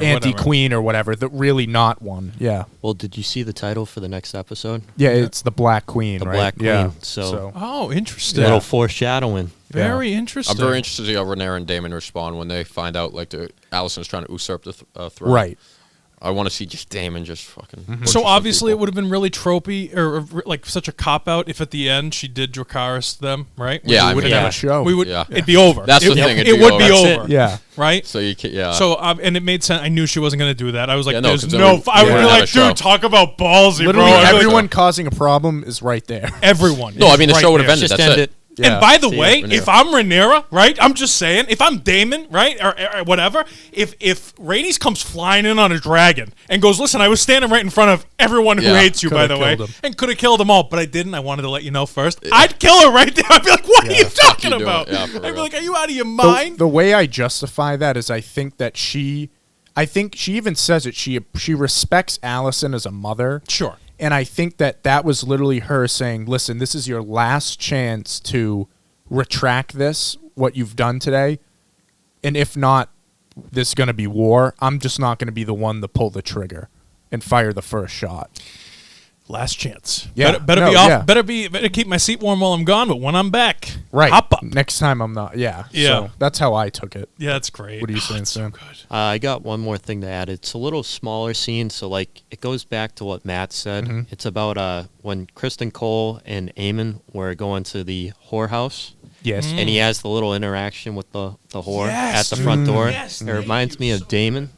or whatever. That really not one. Yeah. Well, did you see the title for the next episode? Yeah, it's the Black Queen. The right? Black Queen. Yeah. So interesting. A little foreshadowing. Very interesting. I'm very interested to see how Rhaenyra and Daemon respond when they find out like Alicent's trying to usurp the throne. Right. I want to see just Daemon just fucking. So obviously it would have been really tropey or like such a cop out if at the end she did Dracarys them, right? We wouldn't have a show. We would. It'd be over. That's the thing. It would be over. Yeah. Right. So you can, So and it made sense. I knew she wasn't going to do that. I was like, I would be like, dude, talk about ballsy, literally, bro. Everyone causing a problem is right there. Everyone. No, I mean the show would have ended. That's it. Yeah. And by the way, if I'm Rhaenyra, right? I'm just saying, if I'm Daemon, right, or whatever, if Rhaenys comes flying in on a dragon and goes, "Listen, I was standing right in front of everyone who hates you, by the way, and could have killed them all, but I didn't. I wanted to let you know first." I'd kill her right there. I'd be like, "What are you talking about?" I'd be like, "Are you out of your mind?" The way I justify that is, I think she even says it. She respects Alicent as a mother. Sure. And I think that was literally her saying, listen, this is your last chance to retract what you've done today. And if not, this is going to be war. I'm just not going to be the one to pull the trigger and fire the first shot. Last chance. Yeah. Better be off. Yeah. Better keep my seat warm while I'm gone, but when I'm back, hop up. Next time I'm not. Yeah. So that's how I took it. Yeah, that's great. What are you saying, Sam? So good. I got one more thing to add. It's a little smaller scene, so it goes back to what Matt said. Mm-hmm. It's about when Kristen Cole and Aemon were going to the whorehouse. Yes. And he has the little interaction with the whore at the front door. Yes, it reminds me of Daemon.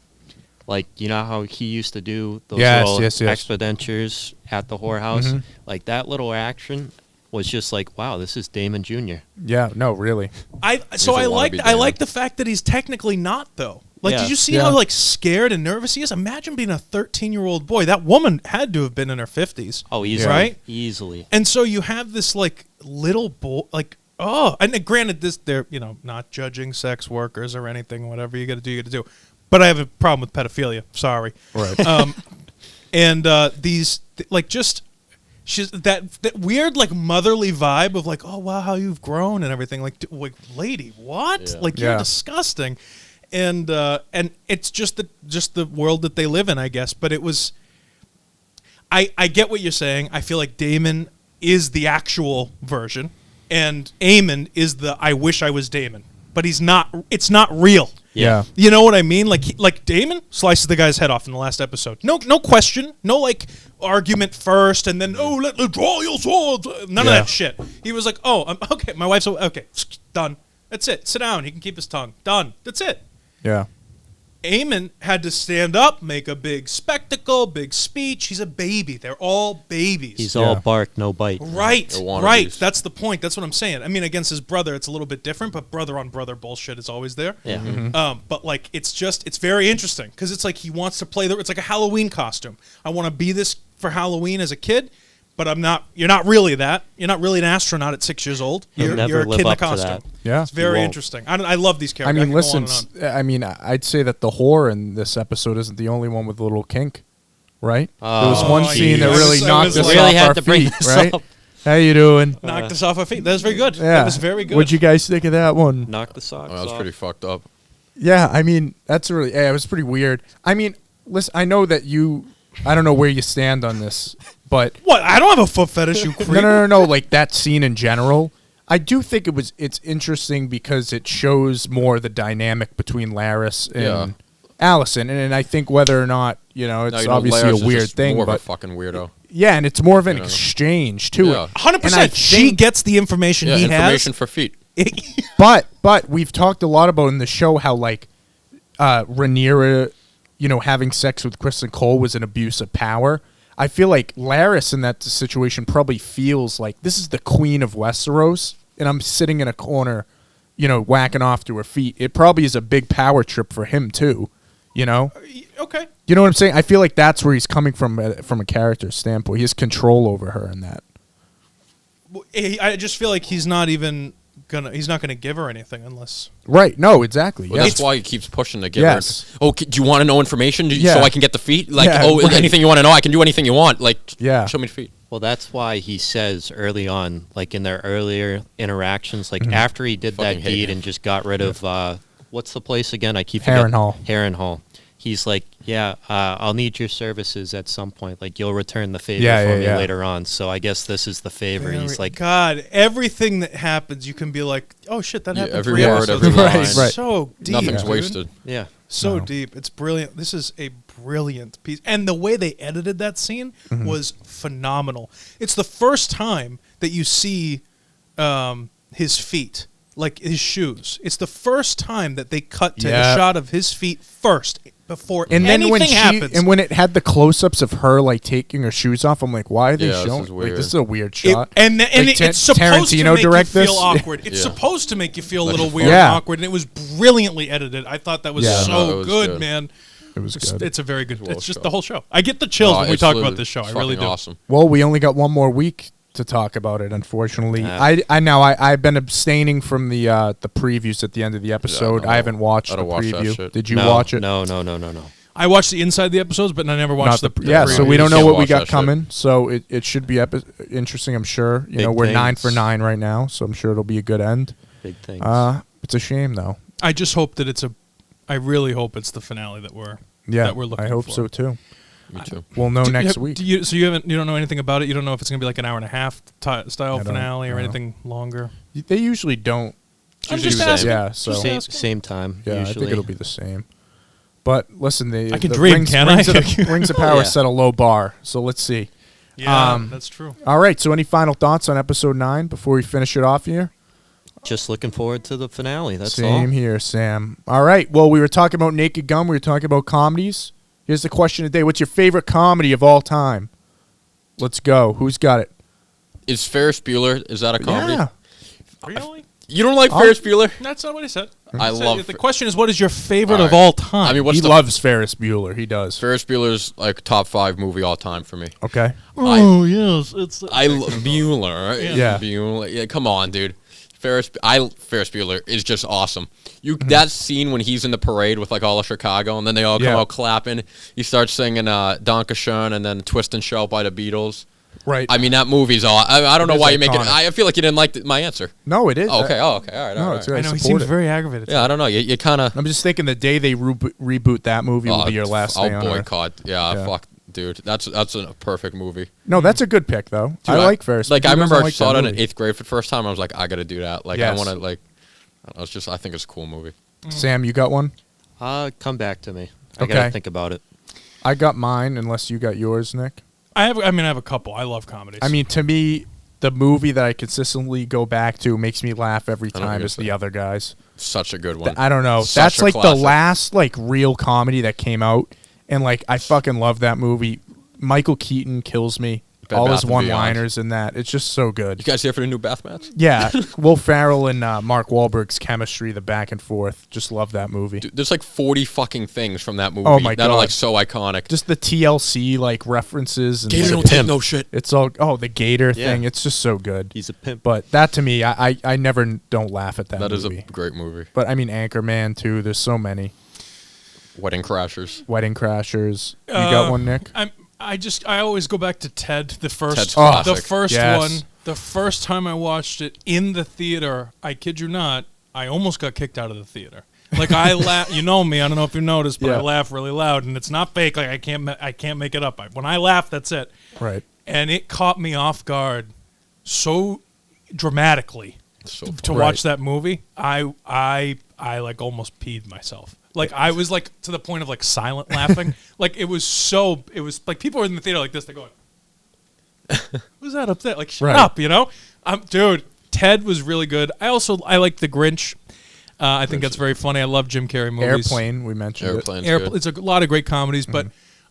Like, you know how he used to do those little expeditures at the whorehouse? Mm-hmm. Like, that little action was just like, wow, this is Daemon Jr. Yeah, no, really. I like the fact that he's technically not, though. Like, did you see how, scared and nervous he is? Imagine being a 13-year-old boy. That woman had to have been in her 50s. Oh, easily. Right? Easily. And so you have this, little boy, and granted, they're, not judging sex workers or anything. Whatever you got to do, you got to do. But I have a problem with pedophilia. Sorry. Right. She's that weird motherly vibe of oh wow, how you've grown and everything. Lady, what? Yeah. You're disgusting. And it's just the world that they live in, I guess. But it was. I get what you're saying. I feel like Daemon is the actual version, and Aemon is the I wish I was Daemon, but he's not. It's not real. Yeah. You know what I mean? Like Daemon slices the guy's head off in the last episode. No question. No argument first and then let draw your swords. None of that shit. He was like, okay, my wife's okay, done. That's it. Sit down. He can keep his tongue. Done. That's it. Yeah. Aemon had to stand up, make a big spectacle, big speech. He's a baby. They're all babies. He's all bark, no bite. Right. That's the point. That's what I'm saying. I mean, against his brother, it's a little bit different, but brother on brother bullshit is always there. Yeah. But like, it's very interesting because it's like he wants to play. It's like a Halloween costume. I want to be this for Halloween as a kid. But I'm not. You're not really that. You're not really an astronaut at 6 years old. You're a kid in a costume. Yeah, it's very interesting. I love these characters. I mean, listen. I mean, I'd say that the whore in this episode isn't the only one with a little kink, right? There was one scene that really knocked us off our feet, right? How you doing? Knocked us off our feet. That was very good. Yeah. That was very good. What'd you guys think of that one? Knocked the socks off. That was pretty fucked up. Yeah, I mean, that's really. Yeah, it was pretty weird. I mean, listen. I know that you. I don't know where you stand on this, but what? I don't have a foot fetish, you creep. No. Like that scene in general, I do think it's interesting because it shows more the dynamic between Laris and Allison, and I think whether or not it's obviously Laris a weird is just thing, more but of a fucking weirdo. Yeah, and it's more of an exchange too. 100%. She gets the information he has. Information for feet. but we've talked a lot about in the show how like Rhaenyra, having sex with Kristen Cole was an abuse of power. I feel like Laris in that situation probably feels like this is the queen of Westeros, and I'm sitting in a corner, whacking off to her feet. It probably is a big power trip for him too, Okay. You know what I'm saying? I feel like that's where he's coming from a character standpoint. He has control over her in that. I just feel like he's not gonna give her anything unless. Right. No. Exactly. Well, that's why he keeps pushing to give her. Oh, do you want to know information so I can get the feet? Like, anything you want to know, I can do anything you want. Like, show me the feet. Well, that's why he says early on, like in their earlier interactions, like after he did that deed and just got rid of what's the place again? I keep forgetting. Harrenhal. He's like, I'll need your services at some point. Like, you'll return the favor for me later on. So I guess this is the favor. He's like, God, everything that happens, you can be like, oh shit, that happened. Every word, every line. Right. So deep. Nothing's wasted. Yeah. So deep. It's brilliant. This is a brilliant piece. And the way they edited that scene was phenomenal. It's the first time that you see his feet, like his shoes. It's the first time that they cut to a shot of his feet first before anything happens. And when it had the close-ups of her like taking her shoes off, I'm like, why are they showing? This is weird. Like, this is a weird shot. It's supposed to make you feel awkward. It's supposed to make you feel a little weird and awkward, and it was brilliantly edited. I thought that was good, man. It was good. It's a very good. It's just the whole show. I get the chills when we talk about this show. I really do. Awesome. Well, we only got one more week to talk about it, unfortunately. I've been abstaining from the previews at the end of the episode. I haven't watched the preview. Did you watch it? No. I watched the inside the episodes, but I never watched the preview. So we don't know what we got coming. So it should be interesting, I'm sure. We're 9 for 9 right now, so I'm sure it'll be a good end. Big things. It's a shame though. I just hope that I really hope it's the finale that we're looking for. I hope so too. Me too. We'll know next week. You don't know anything about it? You don't know if it's going to be like an hour and a half style finale or anything longer? They usually don't. I'm just asking. Yeah, so same time. Yeah, usually. I think it'll be the same. But listen, I can dream, can I? Rings of Power set a low bar, so let's see. Yeah, that's true. All right, so any final thoughts on episode 9 before we finish it off here? Just looking forward to the finale. That's all. Same here, Sam. All right, well, we were talking about Naked Gun. We were talking about comedies. Here's the question of the day. What's your favorite comedy of all time? Let's go. Who's got it? Is Ferris Bueller, is that a comedy? Yeah. Really? You don't like Ferris Bueller? That's not what I said. I love the question is, what is your favorite of all time? I mean, he loves Ferris Bueller. He does. Ferris Bueller's like top 5 movie all time for me. Okay. Yes, it's. I love Bueller. Yeah. Bueller. Yeah, come on, dude. Ferris Bueller is just awesome. That scene when he's in the parade with like all of Chicago, and then they all come out clapping. He starts singing Dankeschön and then Twist and Shout by the Beatles. Right. I mean, that movie's all. I don't know why you make it. I feel like you didn't like my answer. No, it is. Oh, okay. All right. No, all it's right. I know he seems very aggravated. Yeah, I don't know. You kind of. I'm just thinking the day they reboot that movie will be your last day on Earth. I'll boycott. Yeah, fuck. Dude, that's a perfect movie. No, that's a good pick though. Dude, I like Ferris. Like I remember I saw it in 8th grade for the first time. I was like, I got to do that. Like I want to like. I think it's a cool movie. Sam, you got one? Come back to me. I gotta think about it. I got mine, unless you got yours, Nick. I have a couple. I love comedies. I mean, to me, the movie that I consistently go back to makes me laugh every time is The Other Guys. Such a good one. I don't know. That's like classic. The last like real comedy that came out, And like, I fucking love that movie. Michael Keaton kills me. All his one-liners in that. It's just so good. You guys here for the new bath mats? Yeah. Will Ferrell and Mark Wahlberg's chemistry, the back and forth. Just love that movie. Dude, there's like 40 fucking things from that movie that are like so iconic. Just the TLC like references. And Gator don't take no shit. It's all, the Gator thing. It's just so good. He's a pimp. But that to me, I never don't laugh at that movie. That is a great movie. But I mean, Anchorman too. There's so many. Wedding Crashers. You got one, Nick? I always go back to Ted, the first one. The first time I watched it in the theater, I kid you not, I almost got kicked out of the theater. Like I laugh, you know me. I don't know if you noticed, but I laugh really loud, and it's not fake. Like I can't make it up. When I laugh, that's it. Right. And it caught me off guard so dramatically to watch that movie. I like almost peed myself. Like I was like to the point of like silent laughing. Like it was like people were in the theater like this. They're going, "Who's that up there?" Like shut up, you know. Dude, Ted was really good. I like The Grinch. I think that's very funny. I love Jim Carrey movies. Airplane, we mentioned It's a lot of great comedies, but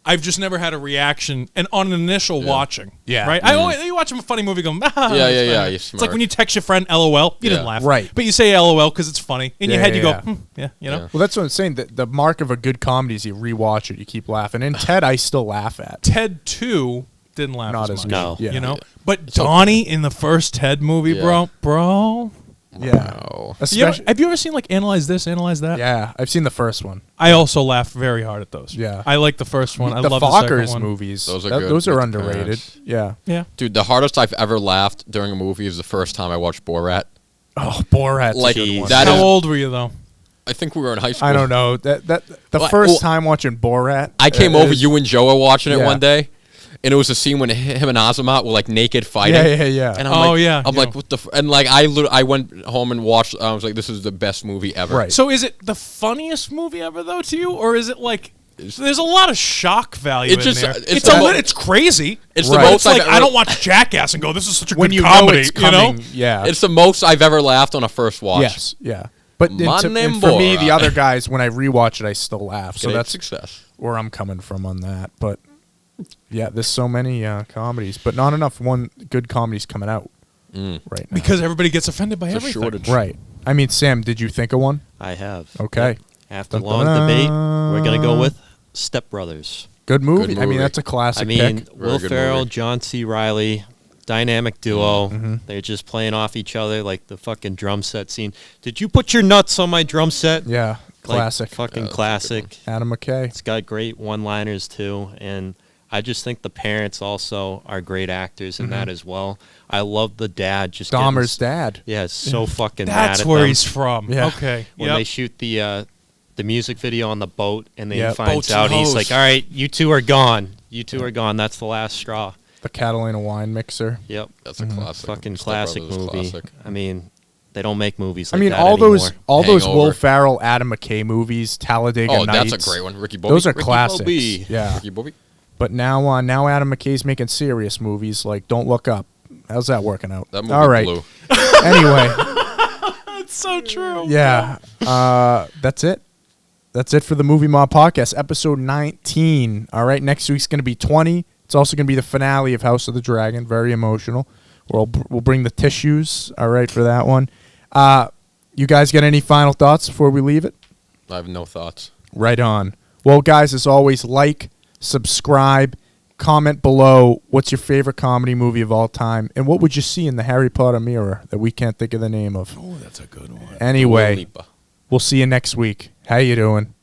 I've just never had a reaction and on an initial watching. Yeah, right. You watch a funny movie, going, yeah. It's like when you text your friend LOL, you didn't laugh, right? But you say LOL because it's funny. In your head, you go, you know. Well, that's what I'm saying. The mark of a good comedy is you rewatch it, you keep laughing. And Ted, I still laugh at. Ted 2 didn't laugh not as much. No, you know. But Donnie in the first Ted movie, bro. Yeah. Wow. Have you ever seen like Analyze This, Analyze That? Yeah, I've seen the first one. I also laugh very hard at those. Yeah. I like the first one. I the love Fockers the second one. movies. Those are good. Those are underrated. Yeah. Yeah. Dude, the hardest I've ever laughed during a movie is the first time I watched Borat. Oh, Borat's like, a good one. How old were you though? I think we were in high school. I don't know. The first time watching Borat. I came over, you and Joe were watching it one day. And it was a scene when him and Azamat were like naked fighting. Yeah. And I'm like, what the? And like, I went home and watched. I was like, this is the best movie ever. Right. So is it the funniest movie ever though to you, or is it like? There's a lot of shock value in there. It's crazy. It's the most. Like I don't watch Jackass and go, this is such a good comedy. Know it's coming, Yeah. It's the most I've ever laughed on a first watch. Yes. Yeah. But and for me, the other guys, when I rewatch it, I still laugh. So that's success. Where I'm coming from on that. But yeah, there's so many comedies, but not enough good comedies coming out right now. Because everybody gets offended by everything. Shortage. Right. I mean, Sam, did you think of one? I have. Okay. Yep. After long debate, we're going to go with Step Brothers. Good movie. I mean, that's a classic pick. Will Ferrell, John C. Reilly, dynamic duo. They're just playing off each other like the fucking drum set scene. Did you put your nuts on my drum set? Yeah. Classic. Fucking classic. Adam McKay. It's got great one-liners, too. And I just think the parents also are great actors in that as well. I love the dad. Just Dahmer's dad. Yeah, it's so fucking That's mad at them. That's where he's from. Yeah. Okay. When they shoot the music video on the boat, and then he Boats finds out, and he's hose. like, all right, you two are gone. You two are gone. That's the last straw. The Catalina wine mixer. Yep. That's a classic. Fucking Step classic Brothers movie. classic. I mean, they don't make movies like that all anymore. those Will Hangover. Ferrell, Adam McKay movies, Talladega Nights. That's a great one. Ricky Bobby. Those are Ricky classics. Bobby. Yeah. Ricky Bobby. But now Adam McKay's making serious movies like Don't Look Up. How's that working out? That movie all right. blew. Anyway. That's so true. Yeah. That's it. That's it for the Movie Mob Podcast, episode 19. All right, next week's going to be 20. It's also going to be the finale of House of the Dragon. Very emotional. We'll bring the tissues, all right, for that one. You guys got any final thoughts before we leave it? I have no thoughts. Right on. Well, guys, as always, like, subscribe, comment below what's your favorite comedy movie of all time, and what would you see in the Harry Potter mirror that we can't think of the name of. Oh, that's a good one. Anyway, we'll see you next week. How you doing?